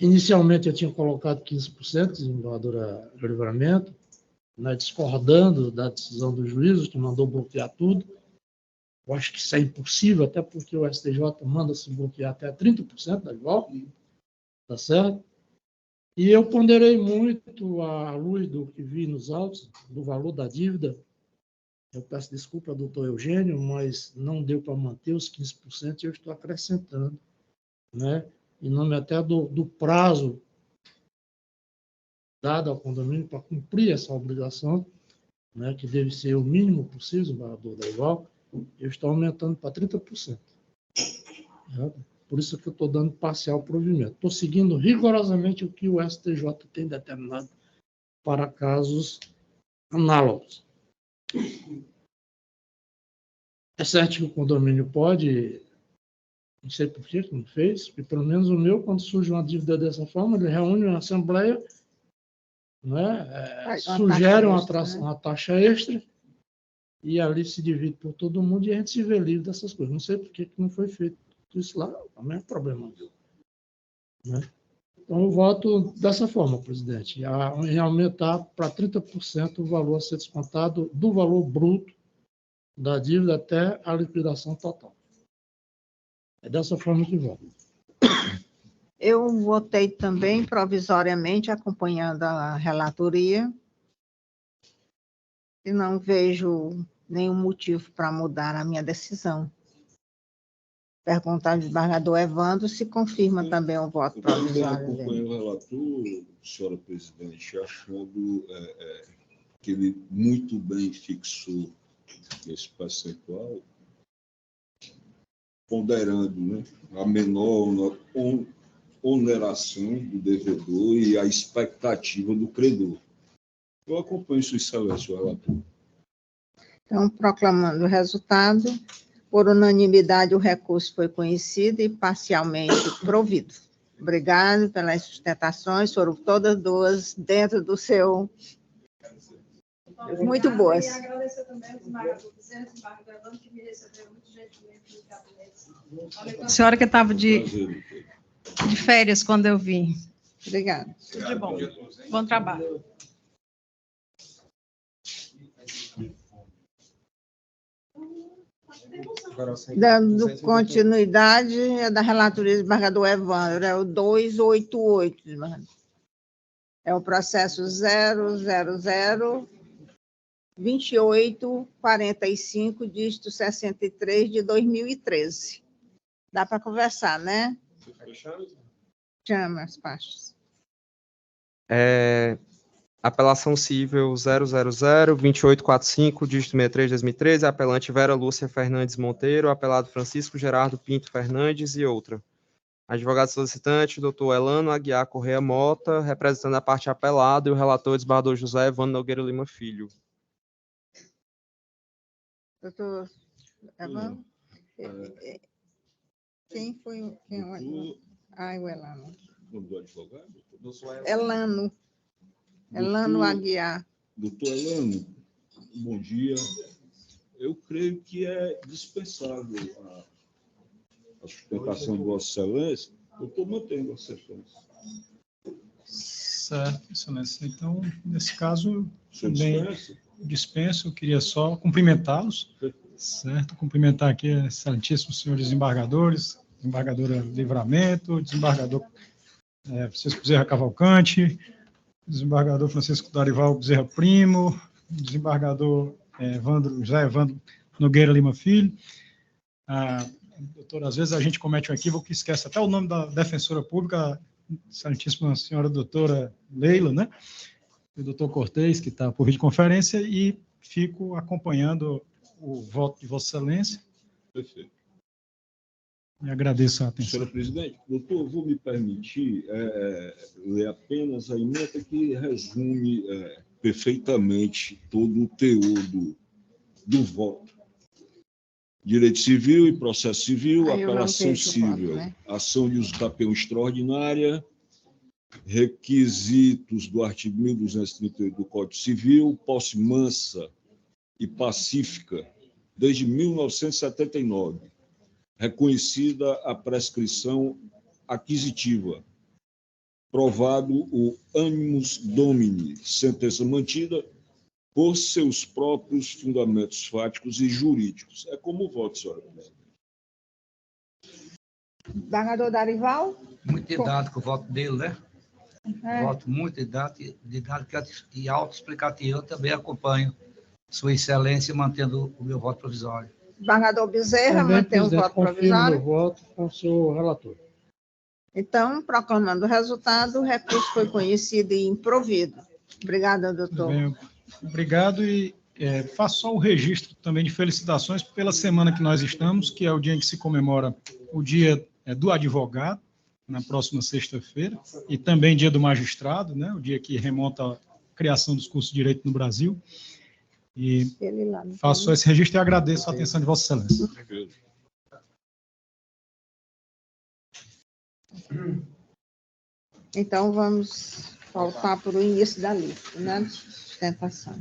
Inicialmente eu tinha colocado 15%, desembargadora do Livramento, né, discordando da decisão do juízo, que mandou bloquear tudo. Eu acho que isso é impossível, até porque o STJ manda se bloquear até 30% da igual, tá certo? E eu ponderei muito à luz do que vi nos autos, do valor da dívida. Eu peço desculpa ao doutor Eugênio, mas não deu para manter os 15% e eu estou acrescentando, né? Em nome até do prazo dado ao condomínio para cumprir essa obrigação, né, que deve ser o mínimo possível, desembargador Darival, eu estou aumentando para 30%. Né? Por isso que eu estou dando parcial provimento. Estou seguindo rigorosamente o que o STJ tem determinado para casos análogos. É certo que o condomínio pode, não sei por que não fez, porque pelo menos o meu, quando surge uma dívida dessa forma, ele reúne uma assembleia, né, sugere uma taxa extra, e ali se divide por todo mundo e a gente se vê livre dessas coisas. Não sei por que não foi feito isso lá, também é problema meu. Né? Então, eu voto dessa forma, presidente, em aumentar para 30% o valor a ser descontado do valor bruto da dívida até a liquidação total. É dessa forma que voto. Eu votei também provisoriamente, acompanhando a relatoria, e não vejo nenhum motivo para mudar a minha decisão. Perguntar ao desembargador Evandro se confirma também o voto provisório dele. Acompanho o relator, senhora presidente, achando que ele muito bem fixou esse percentual, ponderando, né, a menor oneração do devedor e a expectativa do credor. Eu acompanho sua excelência, relator. Então, proclamando o resultado, por unanimidade o recurso foi conhecido e parcialmente provido. Obrigado pelas sustentações, foram todas duas dentro do seu... Muito boas. E agradecer também ao desembargador Vicente, ao desembargador Evandro, que me receberam muito gentilmente no gabinete. A senhora que estava de férias quando eu vim. Obrigada. Tudo de bom. Bom trabalho. Dando continuidade, é da relatoria do desembargador Evandro, é o 288, desembargador. É o processo 0002845, dígito 63 de 2013. Dá para conversar, né? Chama as partes. Apelação civil 0002845, dígito 63 de 2013, apelante Vera Lúcia Fernandes Monteiro, apelado Francisco Gerardo Pinto Fernandes e outra. Advogado solicitante, doutor Elano Aguiar Correia Mota, representando a parte apelada, e o relator, desembargador José Evandro Nogueira Lima Filho. Doutor Evandro? Quem foi o... Quem é o Doutor, o Elano. nome do advogado? Elano. Elano Aguiar. Doutor Elano, bom dia. Eu creio que é dispensável a sustentação de Vossa Excelência. Eu estou mantendo a sustentação. Certo, Excelência. Então, nesse caso, Senhor também dispensa? dispenso, eu queria só cumprimentá-los, certo? Cumprimentar aqui, excelentíssimos senhores desembargadores, desembargadora Livramento, desembargador Francisco Bezerra Cavalcante, desembargador Francisco Darival Bezerra Primo, desembargador José Evandro Nogueira Lima Filho. Doutor, às vezes a gente comete um equívoco que esquece até o nome da defensora pública, excelentíssima senhora doutora Leila, né? E o doutor Cortez, que está por videoconferência, e fico acompanhando o voto de Vossa Excelência. Perfeito. E agradeço a atenção. Senhora presidente, doutor, vou me permitir ler apenas a emenda que resume perfeitamente todo o teor do voto. Direito civil e processo civil, Aí eu não apelação vejo o voto, civil, né? ação de uso campeão extraordinária, requisitos do artigo 1238 do Código Civil, posse mansa e pacífica desde 1979, reconhecida a prescrição aquisitiva, provado o animus domini, sentença mantida por seus próprios fundamentos fáticos e jurídicos. É como o voto, senhora presidente. Desembargador Darival? Muito didático o voto dele, né? Voto muito didático e autoexplicativo. Eu também acompanho Sua Excelência, mantendo o meu voto provisório. Desembargador Bezerra Também, mantém o presidente, voto confirmo provisório. meu voto com o senhor relator. Então, proclamando o resultado, o recurso foi conhecido e improvido. Obrigada, doutor. Bem, obrigado e faço só o registro também de felicitações pela semana que nós estamos, que é o dia em que se comemora o dia do advogado, na próxima sexta-feira, e também dia do magistrado, né, o dia que remonta à criação dos cursos de direito no Brasil. E faço só esse registro e agradeço a atenção de Vossa Excelência. Então, vamos voltar para o início da lista, né? Sustentação.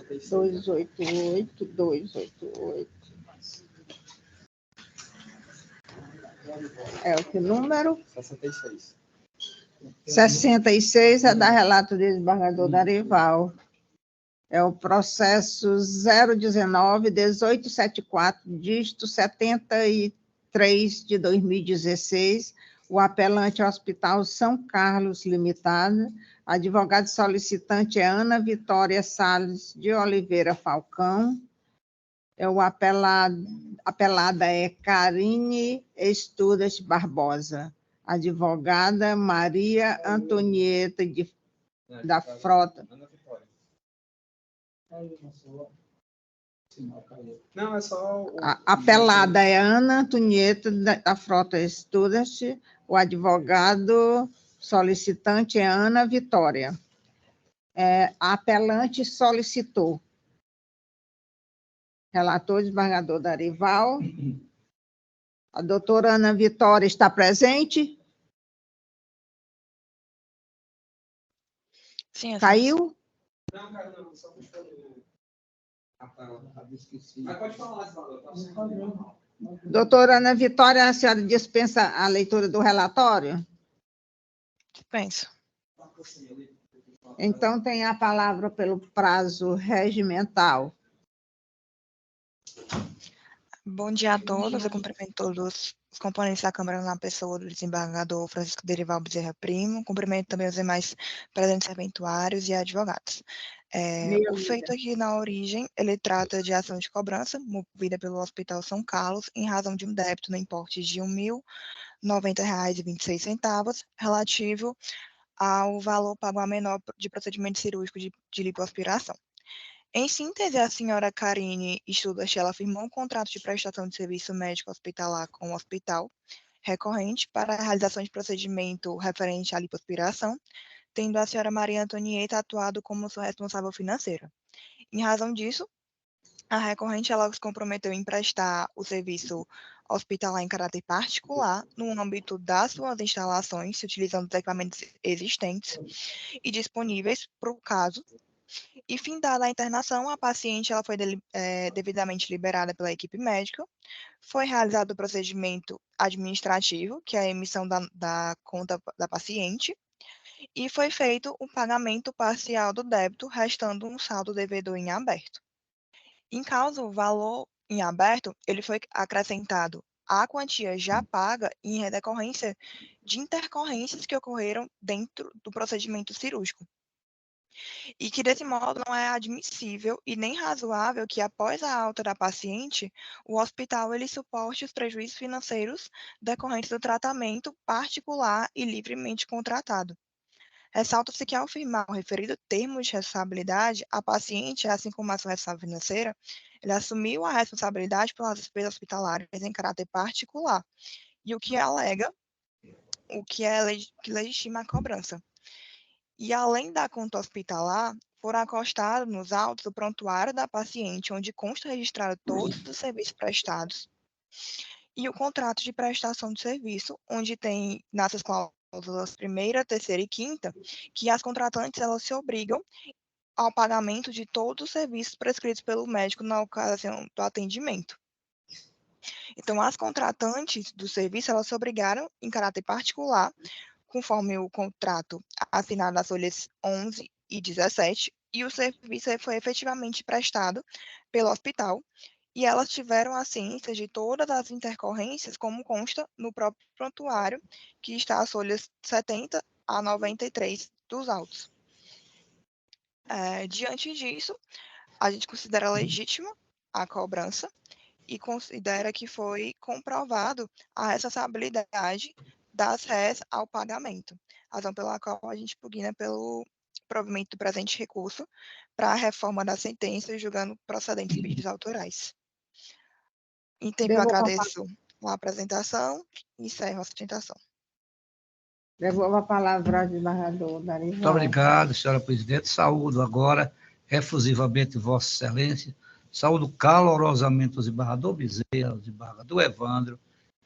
288, 288. É o que número? 66. 66 é da relato do desembargador Darival. É o processo 019-1874, dígito 73 de 2016. O apelante é o Hospital São Carlos Limitada. Advogado solicitante é Ana Vitória Salles de Oliveira Falcão. O apelada é Karine Estudas Barbosa. Advogada Maria Antonieta da Frota. Não, é só... A apelada é Ana Antonieta da Frota Estudas. O advogado solicitante é Ana Vitória. A apelante solicitou. Relator, desembargador Darival. A doutora Ana Vitória está presente? Sim, Caiu? Não, cara, não, só puxou Mas pode falar, Doutora Ana Vitória, a senhora dispensa a leitura do relatório? Dispenso. Então, tem a palavra pelo prazo regimental. Bom dia a todos, eu cumprimento todos os componentes da Câmara na pessoa do desembargador Francisco Darival Bezerra Primo, cumprimento também os demais presentes serventuários e advogados. O feito aqui na origem, ele trata de ação de cobrança movida pelo Hospital São Carlos em razão de um débito no importe de R$ 1.090,26 relativo ao valor pago a menor de procedimento cirúrgico de lipoaspiração. Em síntese, a senhora Karine Estudas, ela firmou um contrato de prestação de serviço médico hospitalar com o hospital recorrente para a realização de procedimento referente à lipoaspiração, tendo a senhora Maria Antonieta atuado como sua responsável financeira. Em razão disso, A recorrente ela se comprometeu em prestar o serviço hospitalar em caráter particular no âmbito das suas instalações, utilizando os equipamentos existentes e disponíveis para o caso. E findada a internação, a paciente ela foi devidamente liberada pela equipe médica. Foi realizado o procedimento administrativo, que é a emissão da conta da paciente, e foi feito o pagamento parcial do débito, restando um saldo devedor em aberto. Em caso o valor em aberto, ele foi acrescentado à quantia já paga em decorrência de intercorrências que ocorreram dentro do procedimento cirúrgico. E que, desse modo, não é admissível e nem razoável que, após a alta da paciente, o hospital ele suporte os prejuízos financeiros decorrentes do tratamento particular e livremente contratado. Ressalta-se que, ao firmar o referido termo de responsabilidade, a paciente, assim como a sua responsável financeira, ele assumiu a responsabilidade pelas despesas hospitalares em caráter particular, e o que alega, que legitima a cobrança. E, além da conta hospitalar, foram acostados nos autos do prontuário da paciente, onde consta registrado todos os serviços prestados, e o contrato de prestação de serviço, onde tem nessas cláusulas 1ª, 3ª e 5ª, que as contratantes elas se obrigam ao pagamento de todos os serviços prescritos pelo médico na ocasião do atendimento. Então, as contratantes do serviço, elas se obrigaram em caráter particular, conforme o contrato assinado nas folhas 11 e 17, e o serviço foi efetivamente prestado pelo hospital, e elas tiveram a ciência de todas as intercorrências, como consta no próprio prontuário, que está às folhas 70 a 93 dos autos. Diante disso, a gente considera legítima a cobrança e considera que foi comprovado a responsabilidade das réis ao pagamento, razão pela qual a gente pugna pelo provimento do presente recurso para a reforma da sentença, julgando procedentes pedidos autorais. Em tempo, eu agradeço a apresentação e encerro a sustentação. Devolvo a palavra ao desembargador Darival. Muito obrigado, senhora presidente. Saúdo agora, efusivamente, Vossa Excelência. Saúdo calorosamente o desembargador Bezerra, o desembargador Evandro,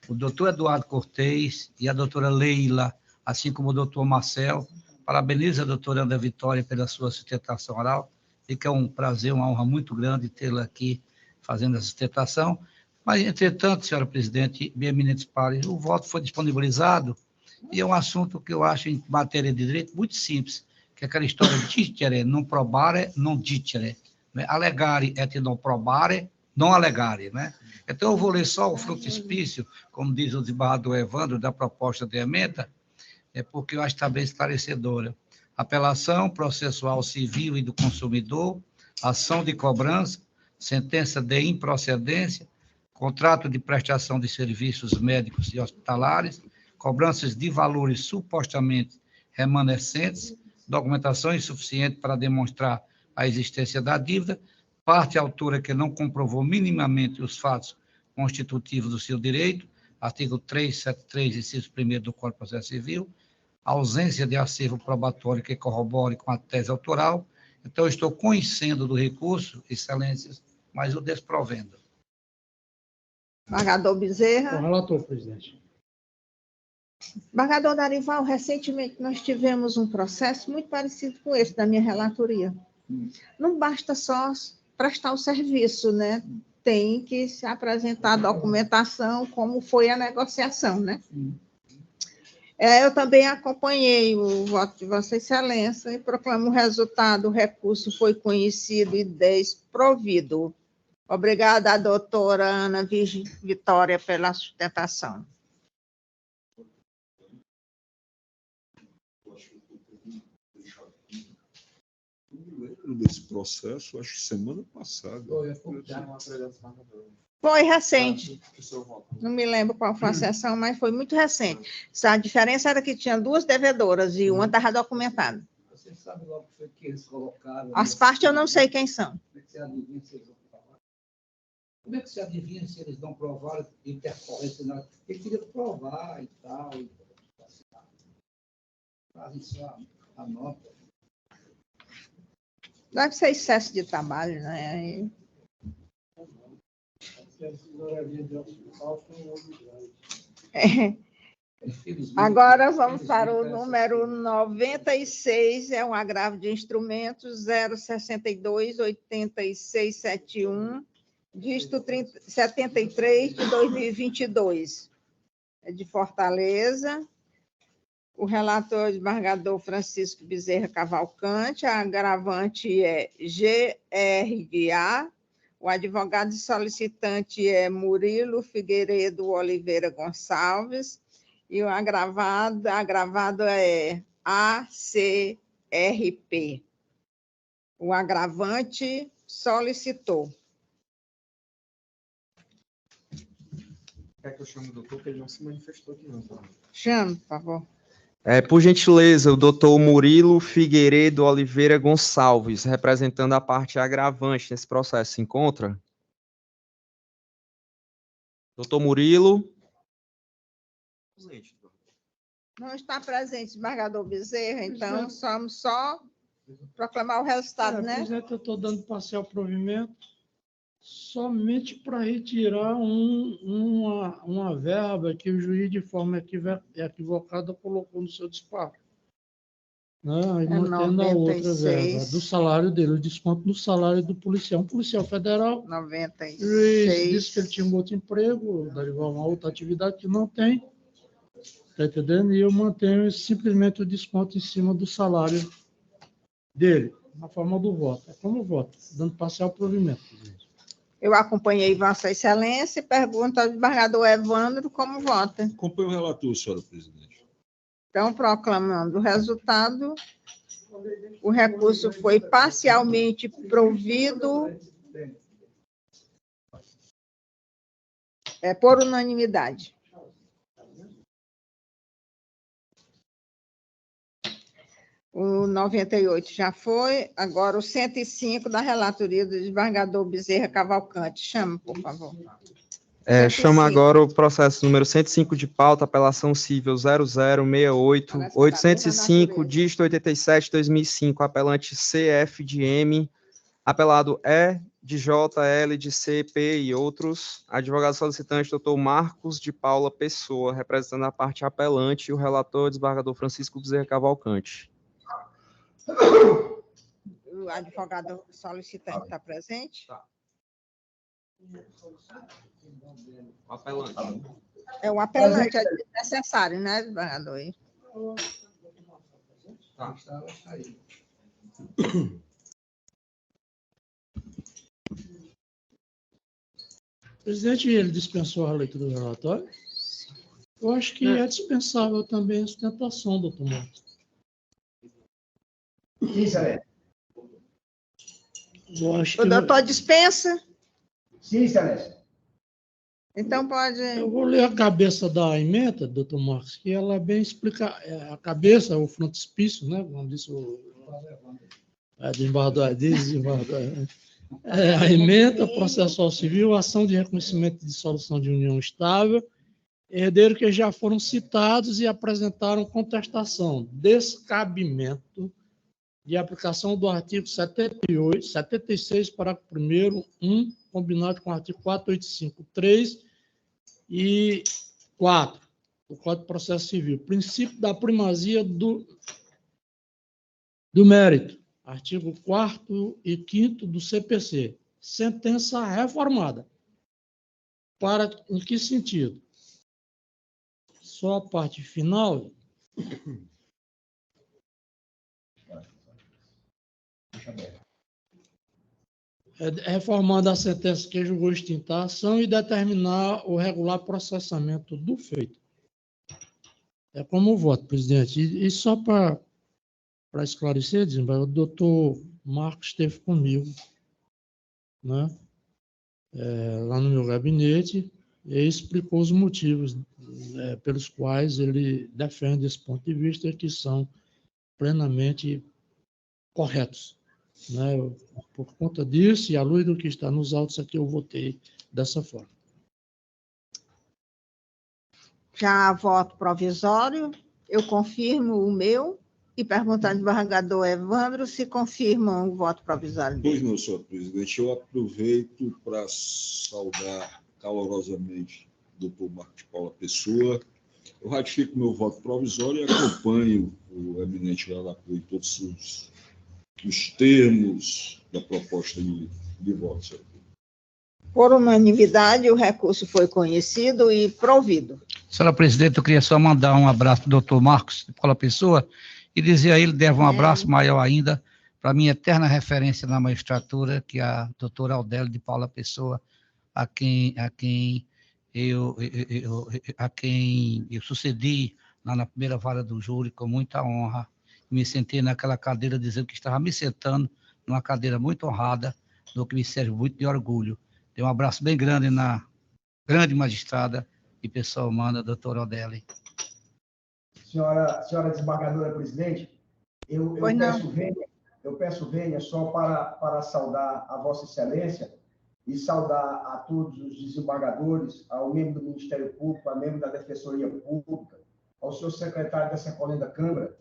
o doutor Eduardo Cortez e a doutora Leila, assim como o doutor Marcel. Parabenizo a doutora Ana Vitória pela sua sustentação oral, e que é um prazer, uma honra muito grande tê-la aqui fazendo essa sustentação. Mas, entretanto, senhora presidente, bem eminentes pares, o voto foi disponibilizado e é um assunto que eu acho, em matéria de direito, muito simples, que é aquela história de dicere, non probare, non dicere. Né? Alegare et non probare, não alegare. Né? Então, eu vou ler só o frontispício, como diz o desembargador Evandro, da proposta de emenda, porque eu acho que está bem esclarecedora. Apelação processual civil e do consumidor, ação de cobrança, sentença de improcedência, contrato de prestação de serviços médicos e hospitalares, cobranças de valores supostamente remanescentes, documentação insuficiente para demonstrar a existência da dívida, parte autora que não comprovou minimamente os fatos constitutivos do seu direito, artigo 373, inciso 1º do Código de Processo Civil, ausência de acervo probatório que corrobore com a tese autoral. Então, eu estou conhecendo do recurso, excelências, mas o desprovendo. Desembargador Bezerra. O relator, presidente. Desembargador Darival, recentemente nós tivemos um processo muito parecido com esse da minha relatoria. Não basta só prestar o serviço, né? Tem que se apresentar a documentação, como foi a negociação, né? Eu também acompanhei o voto de Vossa Excelência e proclamo o resultado. O recurso foi conhecido e desprovido. Obrigada, doutora Ana Vitória, pela sustentação. Desse processo, acho que semana passada. Foi recente. Não me lembro qual foi a sessão, mas foi muito recente. A diferença era que tinha 2 devedoras e uma estava documentada. Você sabe logo que eles colocaram... As partes eu não sei quem são. Como é que você adivinha se eles não provaram intercorrência? Ele queria provar e tal. Fazem só a nota. Deve ser excesso de trabalho, né? Agora vamos para o número 96, é um agravo de instrumentos 062-8671, dígito 73 de 2022. É de Fortaleza. O relator desembargador Francisco Bezerra Cavalcante, a agravante é GRA, o advogado e solicitante é Murilo Figueiredo Oliveira Gonçalves, e o agravado é ACRP. O agravante solicitou. Quer que eu chame o doutor, que ele não se manifestou aqui, não. Chame, por favor. Por gentileza, o doutor Murilo Figueiredo Oliveira Gonçalves, representando a parte agravante nesse processo, se encontra? Doutor Murilo? Não está presente, desembargador Bezerra, então vamos só proclamar o resultado, né? Presidente, eu estou dando parcial provimento somente para retirar uma verba que o juiz, de forma equivocada, colocou no seu despacho. Né? E mantendo a outra verba do salário dele, o desconto do salário do policial. Um policial federal, 96. O juiz disse que ele tinha um outro emprego, uma outra atividade que não tem, está entendendo? E eu mantenho simplesmente o desconto em cima do salário dele, na forma do voto. É como voto, dando parcial provimento, presidente. Eu acompanhei Vossa Excelência e pergunto ao desembargador Evandro como vota. Acompanho o relator, senhora presidente. Então, proclamando o resultado, o recurso foi parcialmente provido por unanimidade. O 98 já foi, agora o 105 da relatoria do desembargador Bezerra Cavalcante. Chama, por favor. Chama agora o processo número 105 de pauta, apelação civil 0068-805, dígito 87-2005, apelante CF de M, apelado E de J, L de C, P e outros, advogado solicitante doutor Marcos de Paula Pessoa, representando a parte apelante, e o relator desembargador Francisco Bezerra Cavalcante. O advogado solicitante está presente? Tá. O apelante. É o apelante, é necessário, né, desembargador? Tá. Presidente, ele dispensou a leitura do relatório? Eu acho que é dispensável também a sustentação, doutor Marcos. Sim, excelência. O doutor dispensa? Sim, excelência. Então pode... Eu vou ler a cabeça da emenda, doutor Marcos, que ela bem explica a cabeça, o frontispício, né? Como disse o desembargador. A emenda processual civil, ação de reconhecimento de dissolução de união estável, herdeiros que já foram citados e apresentaram contestação, descabimento de aplicação do artigo 76, parágrafo 1º, 1, combinado com o artigo 485.3 e 4 do Código de Processo Civil. Princípio da primazia do mérito, artigo 4º e 5º do CPC. Sentença reformada. Em que sentido? Só a parte final... reformando a sentença que julgou extinta a ação e determinar o regular processamento do feito. É como voto, presidente. E só para esclarecer, o doutor Marcos esteve comigo, né, lá no meu gabinete, e explicou os motivos pelos quais ele defende esse ponto de vista, que são plenamente corretos. Né? Por conta disso, e à luz do que está nos autos aqui, eu votei dessa forma. Já voto provisório, eu confirmo o meu e pergunto ao desembargador Evandro se confirmam o voto provisório dele. Pois não, senhor presidente, eu aproveito para saudar calorosamente o doutor Marcos de Paula Pessoa. Eu ratifico meu voto provisório e acompanho o eminente relator em todos os termos da proposta de voto, senhor. Por unanimidade, o recurso foi conhecido e provido. Senhora presidente, eu queria só mandar um abraço para o doutor Marcos de Paula Pessoa e dizer a ele, deve um abraço maior ainda para a minha eterna referência na magistratura, que é a doutora Aldélia de Paula Pessoa, a quem eu sucedi lá na primeira vara do júri com muita honra. Me sentei naquela cadeira dizendo que estava me sentando numa cadeira muito honrada, do que me serve muito de orgulho. Dei um abraço bem grande na grande magistrada e pessoa humana, doutora Aldélia. Senhora desembargadora presidente, eu peço vênia só para saudar a Vossa Excelência e saudar a todos os desembargadores, ao membro do Ministério Público, ao membro da Defensoria Pública, ao senhor secretário dessa colenda Câmara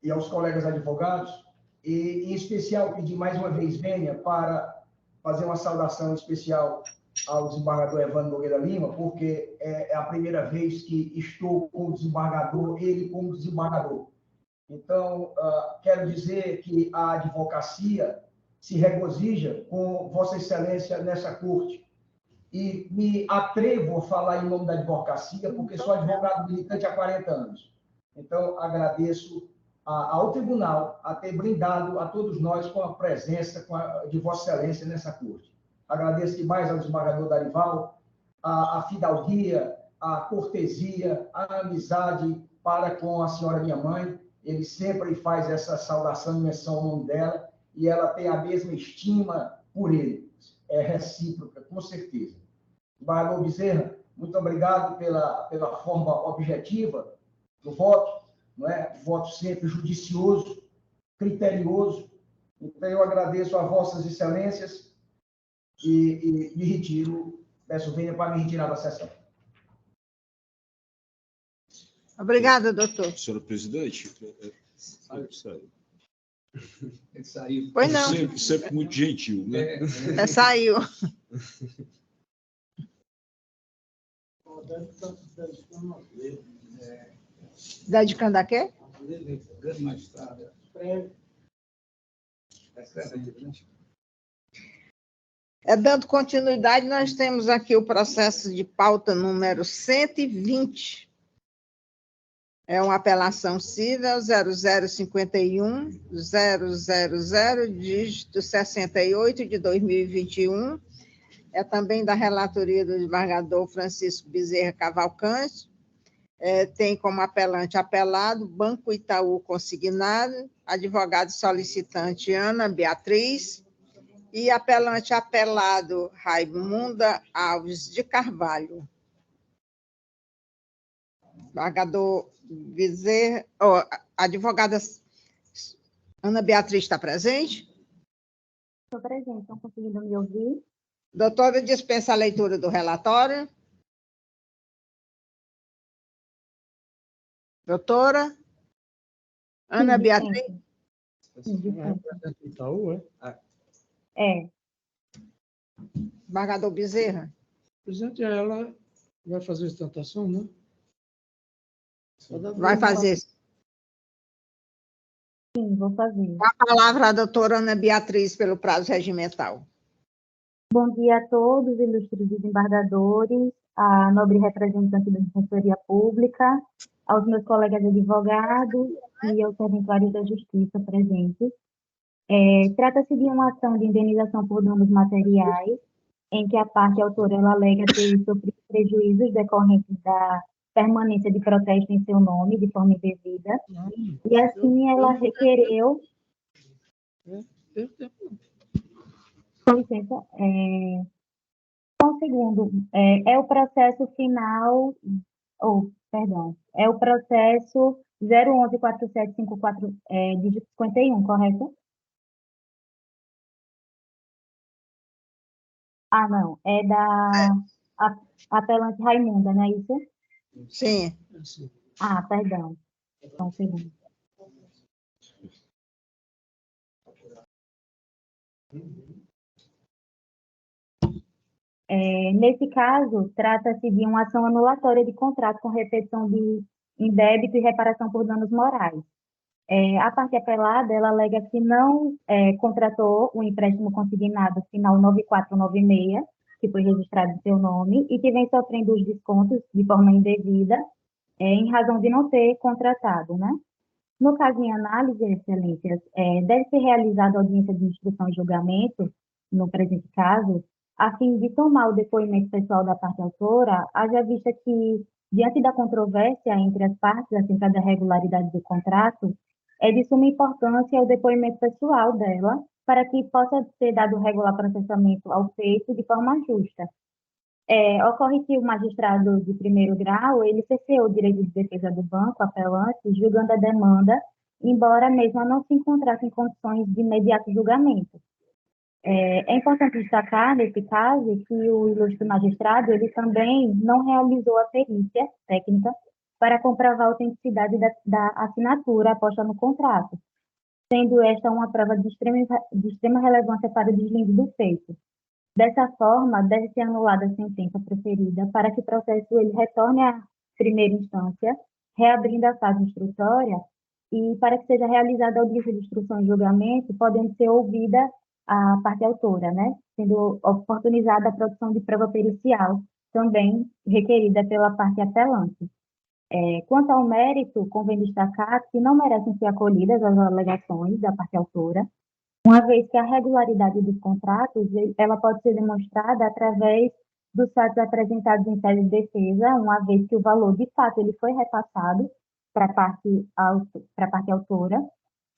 e aos colegas advogados, e, em especial, pedir mais uma vez vênia para fazer uma saudação especial ao desembargador Evandro Nogueira Lima, porque é a primeira vez que estou como desembargador, ele como desembargador. Então, quero dizer que a advocacia se regozija com Vossa Excelência nessa corte. E me atrevo a falar em nome da advocacia, porque sou advogado militante há 40 anos. Então, agradeço ao tribunal a ter brindado a todos nós com a presença de Vossa Excelência nessa corte. Agradeço demais ao desembargador Darival, a fidalguia, a cortesia, a amizade para com a senhora minha mãe. Ele sempre faz essa saudação e menção ao nome dela, e ela tem a mesma estima por ele. É recíproca, com certeza. Desembargador Bezerra, muito obrigado pela forma objetiva do voto, não é? Voto sempre judicioso, criterioso. Então, eu agradeço a Vossas Excelências e me retiro, peço vênia para me retirar da sessão. Obrigada, doutor. Senhora presidente, saiu. Ele saiu. Pois não. Sempre muito gentil, né? Saiu. Dedicando a quê? Grande magistrada. Dando continuidade, nós temos aqui o processo de pauta número 120. É uma apelação civil 0051-000, dígito 68 de 2021. É também da relatoria do desembargador Francisco Bezerra Cavalcante. Tem como apelante apelado Banco Itaú Consignado, advogado solicitante Ana Beatriz, e apelante apelado Raimunda Alves de Carvalho. Desembargador Bezerra, a advogada Ana Beatriz está presente? Estou presente, estão conseguindo me ouvir? Doutora, dispensa a leitura do relatório. Doutora? Ana Beatriz? Itaú, é? Desembargador Bezerra? Presidente, ela vai fazer ostentação, né? Vai fazer. Sim, vou fazer. Com a palavra a doutora Ana Beatriz, pelo prazo regimental. Bom dia a todos, ilustres desembargadores, a nobre representante da Defensoria Pública, aos meus colegas advogados e aos servidores da Justiça presentes. Trata-se de uma ação de indenização por danos materiais, em que a parte autora ela alega ter sofrido prejuízos decorrentes da permanência de protesto em seu nome, de forma indevida, e assim ela requereu... Com licença, só um segundo, é o processo final, é o processo 0114754, dígito 51, correto? Ah, não, é da apelante Raimunda, não é isso? Sim. Ah, perdão. Só um segundo. Nesse caso, trata-se de uma ação anulatória de contrato com repetição de indébito e reparação por danos morais. A parte apelada, ela alega que não contratou o empréstimo consignado final 9496, que foi registrado em seu nome, e que vem sofrendo os descontos de forma indevida, em razão de não ter contratado, né? No caso em análise, excelências, deve ser realizada audiência de instrução e julgamento, no presente caso, a fim de tomar o depoimento pessoal da parte autora, haja vista que, diante da controvérsia entre as partes acerca da regularidade do contrato, é de suma importância o depoimento pessoal dela, para que possa ser dado regular processamento ao feito de forma justa. Ocorre que o magistrado de primeiro grau, ele cerceou o direito de defesa do banco apelante, julgando a demanda, embora mesmo não se encontrasse em condições de imediato julgamento. É importante destacar, nesse caso, que o ilustre magistrado, ele também não realizou a perícia técnica para comprovar a autenticidade da assinatura aposta no contrato, sendo esta uma prova de extrema relevância para o deslinde do feito. Dessa forma, deve ser anulada a sentença proferida para que o processo ele retorne à primeira instância, reabrindo a fase instrutória, e para que seja realizada a audiência de instrução e julgamento, podendo ser ouvida a parte autora, né? Sendo oportunizada a produção de prova pericial, também requerida pela parte apelante. Quanto ao mérito, convém destacar que não merecem ser acolhidas as alegações da parte autora, uma vez que a regularidade dos contratos ela pode ser demonstrada através dos fatos apresentados em tese de defesa, uma vez que o valor, de fato, ele foi repassado para a parte autora,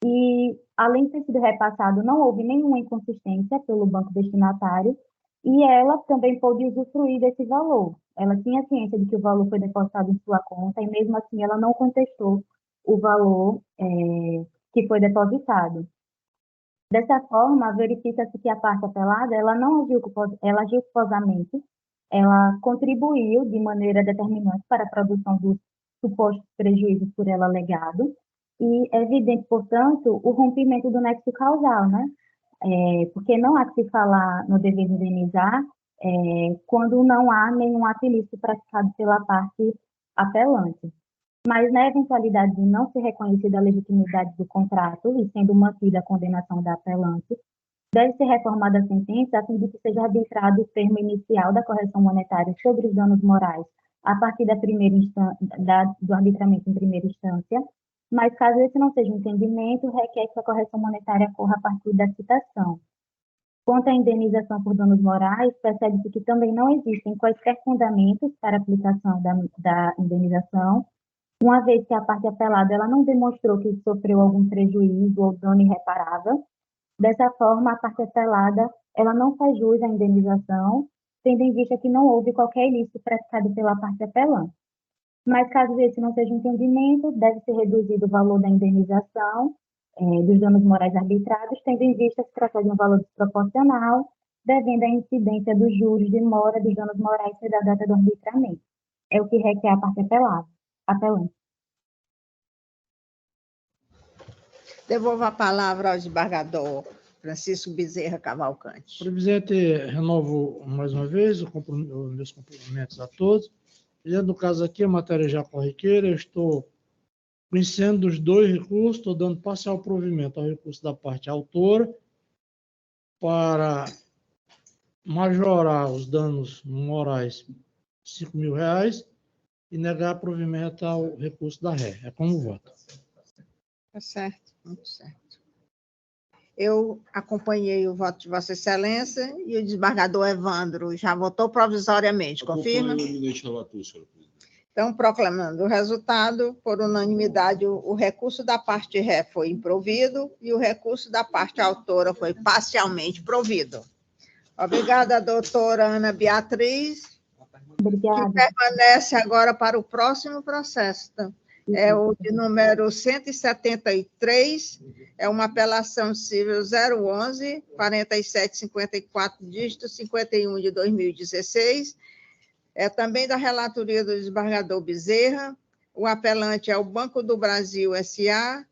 e, além de ter sido repassado, não houve nenhuma inconsistência pelo banco destinatário, e ela também pôde usufruir desse valor. Ela tinha ciência de que o valor foi depositado em sua conta, e mesmo assim ela não contestou o valor que foi depositado. Dessa forma, verifica-se que a parte apelada, ela não agiu culposamente, ela contribuiu de maneira determinante para a produção dos supostos prejuízos por ela alegado, e é evidente, portanto, o rompimento do nexo causal, né? Porque não há que se falar no dever de indenizar quando não há nenhum ato ilícito praticado pela parte apelante. Mas, na eventualidade de não ser reconhecida a legitimidade do contrato e sendo mantida a condenação da apelante, deve ser reformada a sentença a fim de que seja arbitrado o termo inicial da correção monetária sobre os danos morais a partir do arbitramento em primeira instância, mas, caso esse não seja o entendimento, requer que a correção monetária ocorra a partir da citação. Quanto à indenização por danos morais, percebe-se que também não existem quaisquer fundamentos para a aplicação da indenização, uma vez que a parte apelada ela não demonstrou que sofreu algum prejuízo ou dano irreparável. Dessa forma, a parte apelada ela não faz jus à indenização, tendo em vista que não houve qualquer ilícito praticado pela parte apelante. Mas, caso esse não seja o entendimento, deve ser reduzido o valor da indenização dos danos morais arbitrados, tendo em vista que se trata de um valor desproporcional, devendo a incidência dos juros de mora dos danos morais ser da data do arbitramento. É o que requer a parte apelante. Devolvo a palavra ao desembargador Francisco Bezerra Cavalcante. Presidente, renovo mais uma vez os meus cumprimentos a todos. No caso aqui, a matéria já corriqueira, eu estou conhecendo os dois recursos, estou dando parcial provimento ao recurso da parte autora para majorar os danos morais de R$5.000 e negar provimento ao recurso da ré. É como voto. Tá certo, muito certo. Eu acompanhei o voto de Vossa Excelência e o desembargador Evandro já votou provisoriamente, confirma? Então, proclamando o resultado, por unanimidade, o recurso da parte ré foi improvido e o recurso da parte autora foi parcialmente provido. Obrigada, doutora Ana Beatriz. Obrigada. Que permanece agora para o próximo processo. É o de número 173, é uma apelação civil 011, 4754, dígito 51 de 2016. É também da relatoria do desembargador Bezerra. O apelante é o Banco do Brasil S.A.,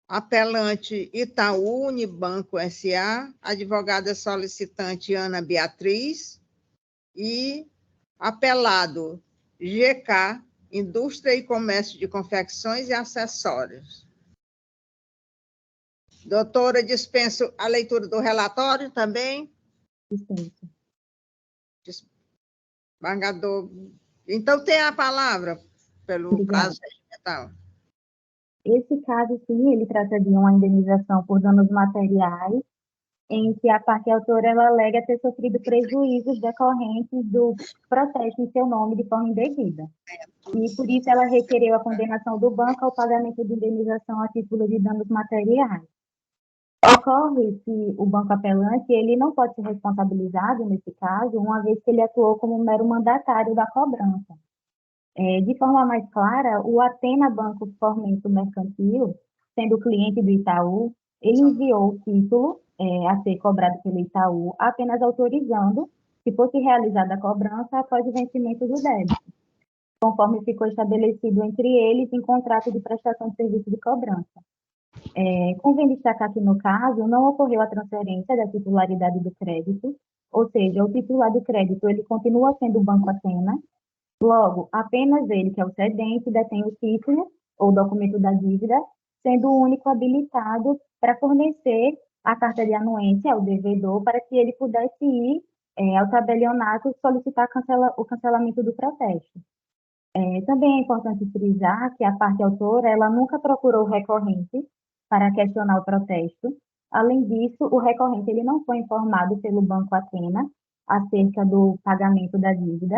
Apelante Itaú Unibanco S.A., advogada solicitante Ana Beatriz e apelado GK, Indústria e Comércio de Confecções e Acessórios. Doutora, dispenso a leitura do relatório também? Desembargador. Então, tem a palavra pelo Obrigada. prazo regimental. Esse caso, sim, ele trata de uma indenização por danos materiais, em que a parte autora ela alega ter sofrido prejuízos decorrentes do protesto em seu nome de forma indevida. E, por isso, ela requereu a condenação do banco ao pagamento de indenização a título de danos materiais. Ocorre que o banco apelante ele não pode ser responsabilizado nesse caso, uma vez que ele atuou como mero mandatário da cobrança. De forma mais clara, o Athena Banco Fomento Mercantil, sendo cliente do Itaú, ele enviou o título a ser cobrado pelo Itaú, apenas autorizando que fosse realizada a cobrança após o vencimento do débito, conforme ficou estabelecido entre eles em contrato de prestação de serviço de cobrança. Convém destacar que, no caso, não ocorreu a transferência da titularidade do crédito, ou seja, o titular do crédito ele continua sendo o Banco Athena. Logo, apenas ele, que é o cedente, detém o título ou documento da dívida, sendo o único habilitado para fornecer a carta de anuência ao devedor para que ele pudesse ir ao tabelionato solicitar o cancelamento do protesto. Também é importante frisar que a parte autora ela nunca procurou o recorrente para questionar o protesto. Além disso, o recorrente ele não foi informado pelo Banco Athena acerca do pagamento da dívida.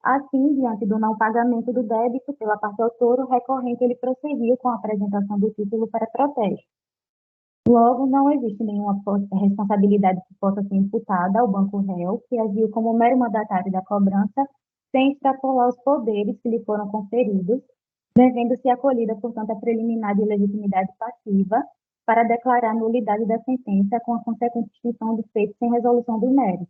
Assim, diante do não pagamento do débito pela parte autora, o recorrente ele prosseguiu com a apresentação do título para protesto. Logo, não existe nenhuma responsabilidade que possa ser imputada ao banco réu, que agiu como mero mandatário da cobrança, sem extrapolar os poderes que lhe foram conferidos, devendo ser acolhida, portanto, a preliminar de legitimidade passiva para declarar a nulidade da sentença com a consequente extinção do feito sem resolução do mérito.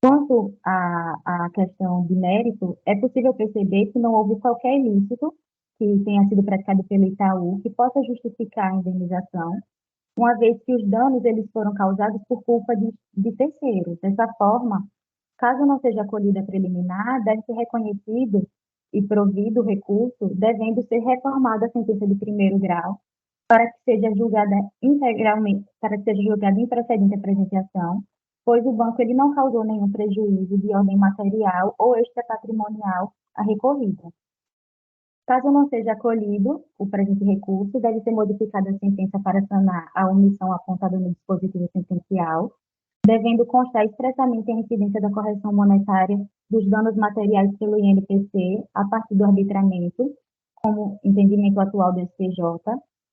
Quanto à questão de mérito, é possível perceber que não houve qualquer ilícito que tenha sido praticado pelo Itaú que possa justificar a indenização, uma vez que os danos eles foram causados por culpa de terceiros. Dessa forma, caso não seja acolhida a preliminar, deve ser reconhecido e provido o recurso, devendo ser reformada a sentença de primeiro grau para que seja julgada integralmente, para que seja julgada improcedente a presenteação, pois o banco ele não causou nenhum prejuízo de ordem material ou extrapatrimonial à recorrida. Caso não seja acolhido o presente recurso, deve ser modificada a sentença para sanar a omissão apontada no dispositivo sentencial, devendo constar expressamente a incidência da correção monetária dos danos materiais pelo INPC a partir do arbitramento, como entendimento atual do STJ,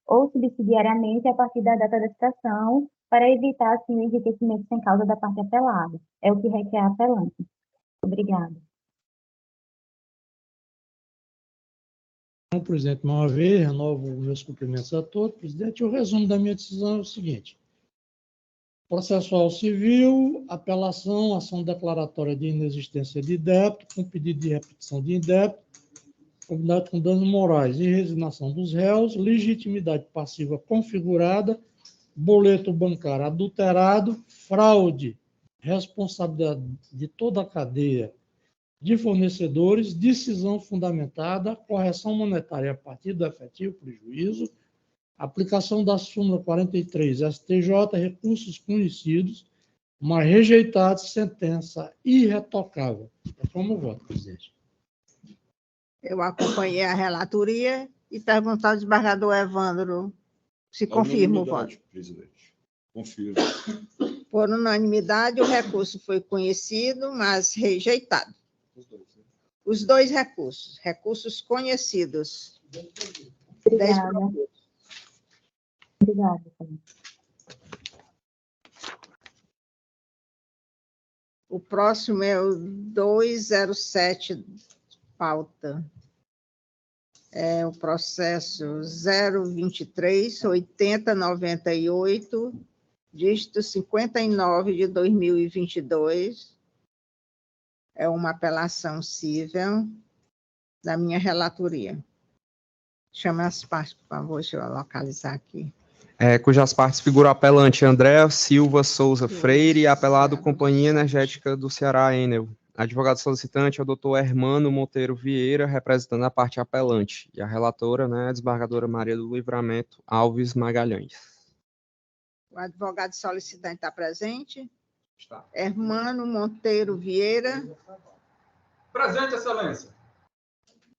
ou subsidiariamente a partir da data da citação, para evitar, assim, o enriquecimento sem causa da parte apelada. É o que requer a apelante. Obrigada. Então, presidente, mais uma vez, renovo meus cumprimentos a todos. Presidente, o resumo da minha decisão é o seguinte. Processual civil, apelação, ação declaratória de inexistência de débito, com pedido de repetição de indébito, combinado com danos morais e resignação dos réus, legitimidade passiva configurada, boleto bancário adulterado, fraude, responsabilidade de toda a cadeia de fornecedores, decisão fundamentada, correção monetária a partir do efetivo prejuízo, aplicação da súmula 43 STJ, recursos conhecidos, mas rejeitados, sentença irretocável. É como voto, presidente. Eu acompanhei a relatoria e perguntar ao desembargador Evandro se confirma o voto. Presidente. Confirmo. Por unanimidade, o recurso foi conhecido, mas rejeitado. Os dois recursos conhecidos. Obrigada. Obrigada. O próximo é o 207, pauta. É o processo 023-8098, dígito 59 de 2022. É uma apelação cível da minha relatoria. Chama as partes, por favor, deixa eu localizar aqui. cujas partes figuram o apelante André Silva Souza Freire e apelado Companhia Energética do Ceará, Enel. Advogado solicitante é o doutor Hermano Monteiro Vieira, representando a parte apelante. E a relatora, né, a desembargadora Maria do Livramento Alves Magalhães. O advogado solicitante está presente? Está. Hermano Monteiro Vieira. Presente, excelência.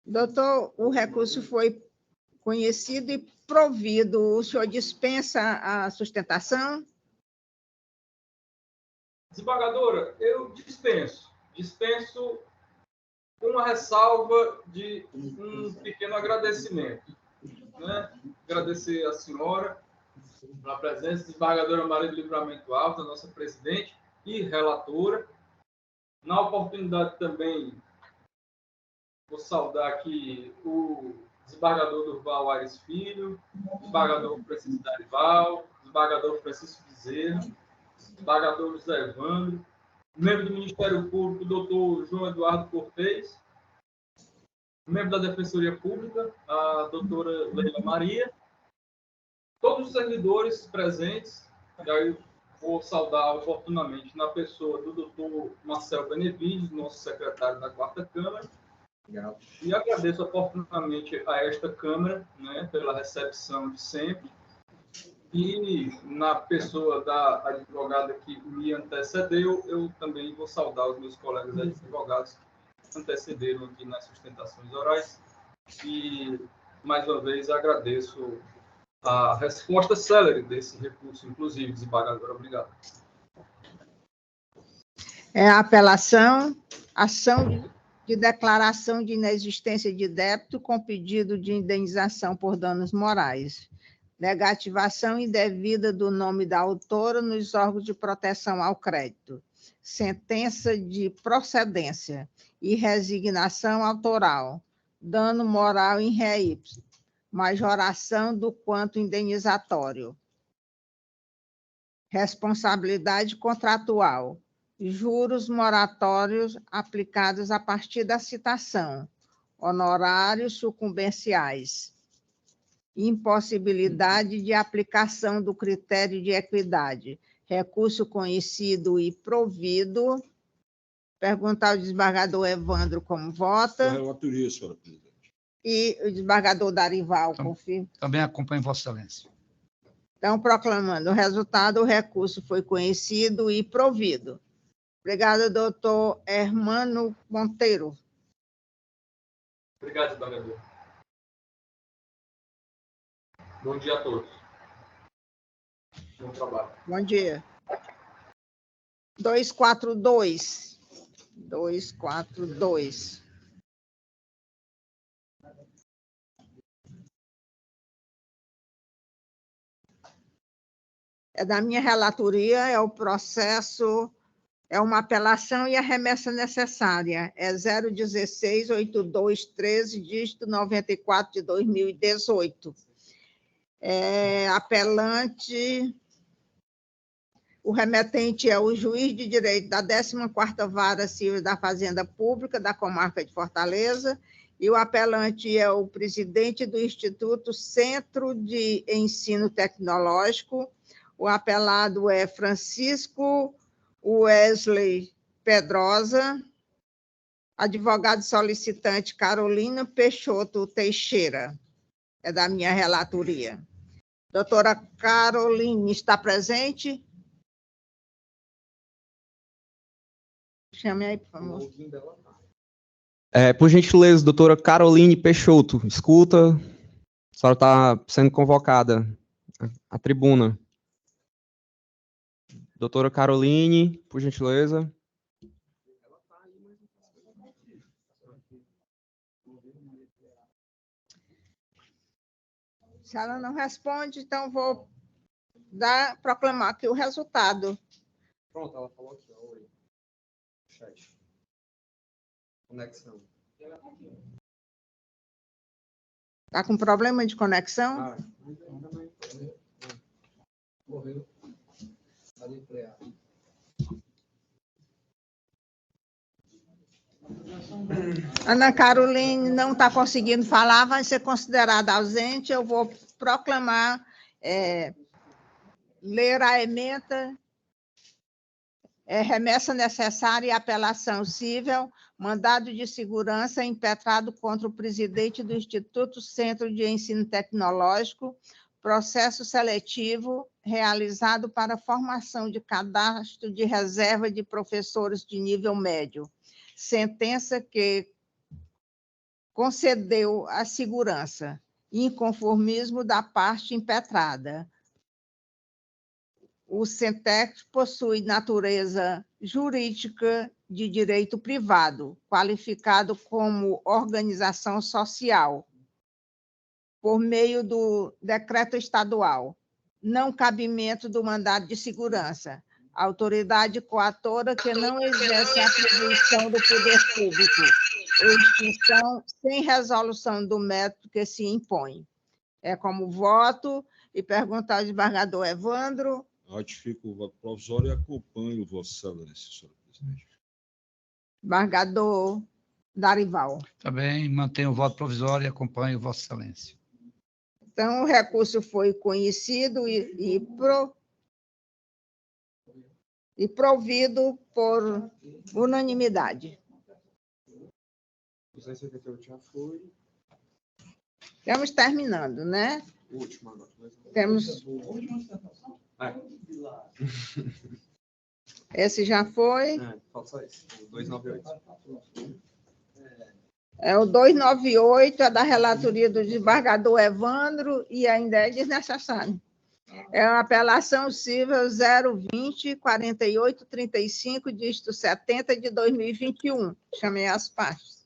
Doutor, o recurso foi conhecido e provido. O senhor dispensa a sustentação? Desembargadora, eu dispenso com uma ressalva de um pequeno agradecimento. Né? Agradecer à senhora pela presença, desembargadora Maria do Livramento Alves, a nossa presidente e relatora. Na oportunidade também, vou saudar aqui o desembargador Durval Aires Filho, desembargador Francisco Darival, desembargador Francisco Bezerra, desembargador José Evandro, membro do Ministério Público, doutor João Eduardo Cortez, membro da Defensoria Pública, a doutora Leila Maria, todos os servidores presentes, e aí vou saudar oportunamente na pessoa do doutor Marcel Benevides, nosso secretário da 4ª Câmara, e agradeço oportunamente a esta Câmara, né, pela recepção de sempre, e na pessoa da advogada que me antecedeu, eu também vou saudar os meus colegas advogados que antecederam aqui nas sustentações orais, e mais uma vez agradeço a resposta célere desse recurso, inclusive, desembargadora. Obrigado. É a apelação, ação de declaração de inexistência de débito com pedido de indenização por danos morais. Negativação indevida do nome da autora nos órgãos de proteção ao crédito. Sentença de procedência e resignação autoral. Dano moral em ré ipso. Majoração do quanto indenizatório. Responsabilidade contratual. Juros moratórios aplicados a partir da citação. Honorários sucumbenciais. Impossibilidade de aplicação do critério de equidade. Recurso conhecido e provido. Perguntar ao desembargador Evandro como vota. Relatoria, senhora presidente. E o desembargador Darival, confirma. Também acompanho Vossa Excelência. Então, proclamando o resultado, o recurso foi conhecido e provido. Obrigada, doutor Hermano Monteiro. Obrigado, desembargador. Bom dia a todos. Bom trabalho. Bom dia. 242. É da minha relatoria, é o processo, é uma apelação e a remessa necessária. É 016-8213, dígito 94 de 2018. Apelante, o remetente é o juiz de direito da 14ª Vara Civil da Fazenda Pública da Comarca de Fortaleza, e o apelante é o presidente do Instituto Centro de Ensino Tecnológico. O apelado é Francisco Wesley Pedrosa, advogado solicitante Carolina Peixoto Teixeira, é da minha relatoria. Doutora Caroline está presente? Chame aí, por favor. Por gentileza, doutora Caroline Peixoto, escuta, a senhora está sendo convocada à tribuna. Doutora Caroline, por gentileza. Se ela não responde, então vou proclamar aqui o resultado. Pronto, ela falou aqui, ó, oi. Chat. Conexão. Está com problema de conexão? Morreu. Ana Caroline não está conseguindo falar, vai ser considerada ausente. Eu vou proclamar ler a ementa, remessa necessária e apelação cível, mandado de segurança impetrado contra o presidente do Instituto Centro de Ensino Tecnológico, processo seletivo realizado para formação de cadastro de reserva de professores de nível médio. Sentença que concedeu a segurança, inconformismo da parte impetrada. O SENTEC possui natureza jurídica de direito privado, qualificado como organização social, por meio do decreto estadual, não cabimento do mandado de segurança, autoridade coatora que não exerce a atribuição do poder público, extinção sem resolução do método que se impõe. É como voto, e perguntar ao desembargador Evandro. Ratifico o voto provisório e acompanho Vossa Excelência, senhora presidente. Desembargador Darival. Também mantenho o voto provisório e acompanho Vossa Excelência. Então, o recurso foi conhecido e provido por unanimidade. 278 já foi. Estamos terminando, né? O último agora. Temos... Esse já foi. Falta só esse. O 298. O 298 é da relatoria do desembargador Evandro e ainda é desnecessário. É uma apelação cível 020-4835, dígito 70 de 2021. Chamei as partes.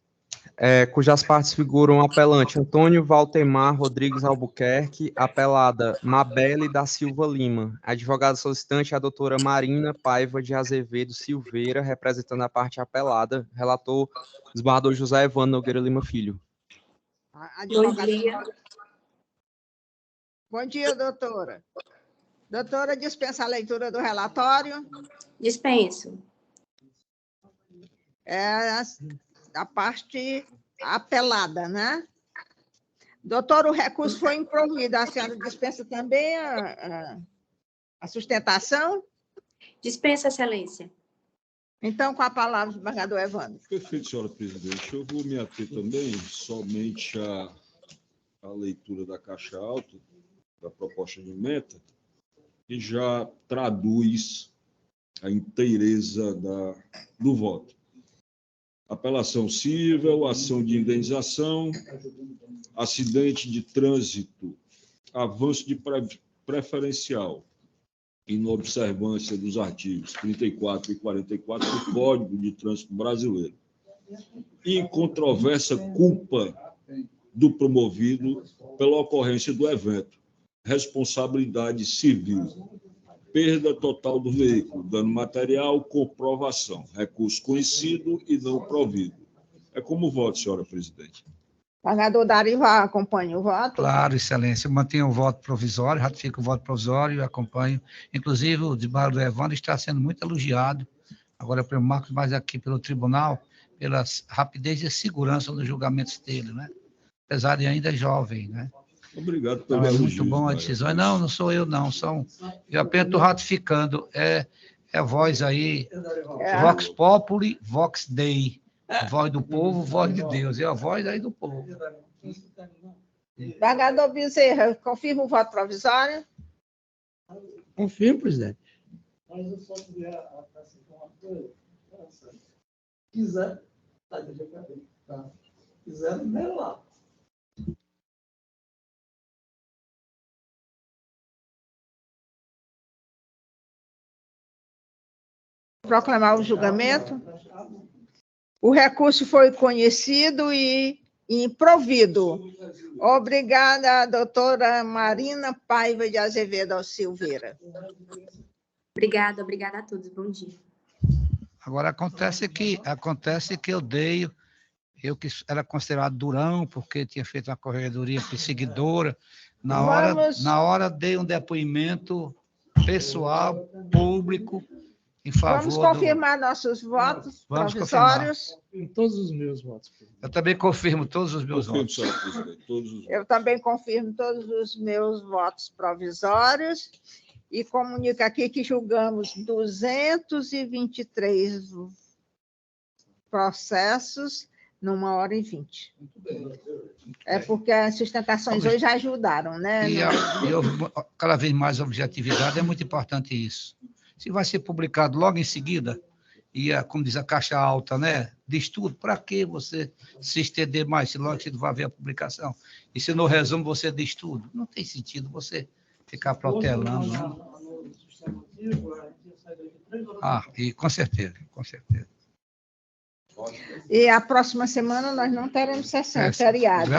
Cujas partes figuram o apelante Antônio Valdemar Rodrigues Albuquerque, apelada Mabele da Silva Lima, advogada solicitante a doutora Marina Paiva de Azevedo Silveira, representando a parte apelada, relator desembargador José Evandro Nogueira Lima Filho. Bom dia. Bom dia, doutora. Doutora, dispensa a leitura do relatório? Dispenso. A parte apelada, né? Doutor, o recurso foi improvido. A senhora dispensa também a sustentação? Dispensa, excelência. Então, com a palavra, o desembargador Evandro. Perfeito, senhora presidente. Eu vou me ater também somente à leitura da caixa alta, da proposta de ementa, que já traduz a inteireza do voto. Apelação cível, ação de indenização, acidente de trânsito, avanço de preferencial, inobservância dos artigos 34 e 44 do Código de Trânsito Brasileiro, incontrovérsia culpa do promovido pela ocorrência do evento, responsabilidade civil, perda total do veículo, dano material, comprovação, recurso conhecido e não provido. É como voto, senhora presidente. Desembargador Darival, acompanha o voto? Claro, excelência. Eu mantenho o voto provisório, ratifico o voto provisório e acompanho. Inclusive, o desembargador Evandro está sendo muito elogiado, agora pelo Marcos, mas aqui pelo tribunal, pela rapidez e segurança nos julgamentos dele, né? Apesar de ainda jovem, né? Obrigado pelo elogio. É muito bom a decisão. Não sou eu, não. Eu apenas estou ratificando. É a voz aí, Vox Populi, Vox Dei. A voz do povo, voz de Deus. É a voz aí do povo. Desembargador Bezerra, confirma o voto provisório? Confirmo, presidente. Mas eu só queria acrescentar uma coisa. Se quiser, deixa eu ver. Tá. Se quiser, primeiro lá. Proclamar o julgamento. O recurso foi conhecido e provido. Obrigada, doutora Marina Paiva de Azevedo Silveira. Obrigada a todos. Bom dia. Agora, acontece que eu que era considerado durão, porque tinha feito uma corregedoria perseguidora, na hora dei um depoimento pessoal, público, em favor. Vamos confirmar nossos votos provisórios. Em todos os meus votos. Eu também confirmo todos os meus votos. Eu também confirmo todos os meus votos provisórios. E comunico aqui que julgamos 223 processos numa hora e 20. É porque as sustentações hoje ajudaram, né? E cada vez mais objetividade, é muito importante isso. Se vai ser publicado logo em seguida, e, como diz a caixa alta, né, de estudo, para que você se estender mais, se logo você vai ver a publicação? E se no resumo você de estudo? Não tem sentido você ficar protelando. Né? E com certeza, com certeza. E a próxima semana nós não teremos sessão, feriado, né?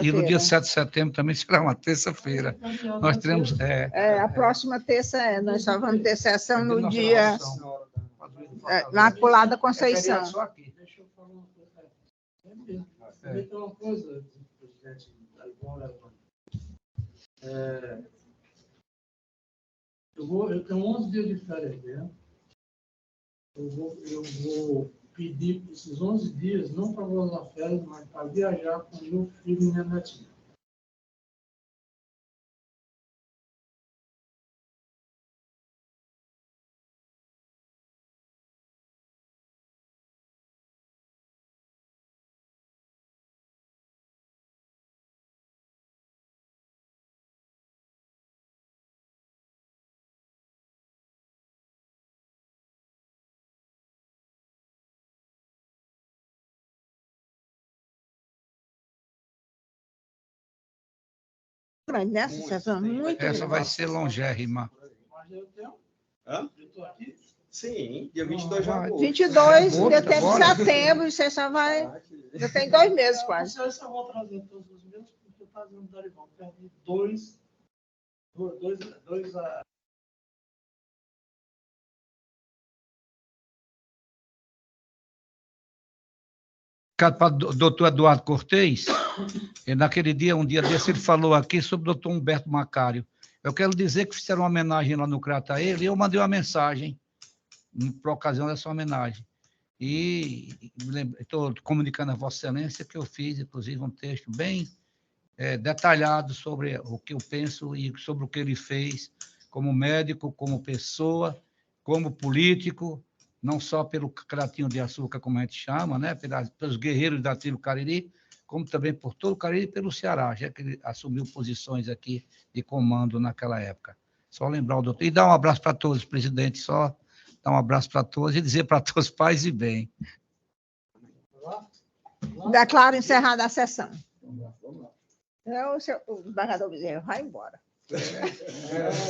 E no dia 7 de setembro também será uma terça-feira. Nós teremos... a próxima terça nós só vamos ter sessão no dia... Imaculada Conceição. Deixa eu falar uma coisa. Também tem uma coisa, presidente, eu tenho 11 dias de férias dentro. Eu vou pedir esses 11 dias, não para gozar férias, mas para viajar com meu filho e minha netinha. Nessa sessão, muito essa vai ser longérrima. Eu estou aqui. Sim, dia 22 de agosto. 22 de setembro, você só vai... Já tem 2 meses quase. Eu só vou trazer todos os meus, porque eu estava dizendo, Dorival, perdi dois Para o doutor Eduardo Cortez, naquele dia, um dia desse, ele falou aqui sobre o doutor Humberto Macário. Eu quero dizer que fizeram uma homenagem lá no Crato a ele, e eu mandei uma mensagem por ocasião dessa homenagem. E estou comunicando a Vossa Excelência que eu fiz, inclusive, um texto bem detalhado sobre o que eu penso e sobre o que ele fez como médico, como pessoa, como político, não só pelo Cratinho de Açúcar, como a gente chama, né? Pelos guerreiros da tribo Cariri, como também por todo o Cariri e pelo Ceará, já que ele assumiu posições aqui de comando naquela época. Só lembrar o doutor. E dar um abraço para todos, presidente, só dar um abraço para todos e dizer para todos paz e bem. Declaro encerrada a sessão. O embargador Bezerra vai embora.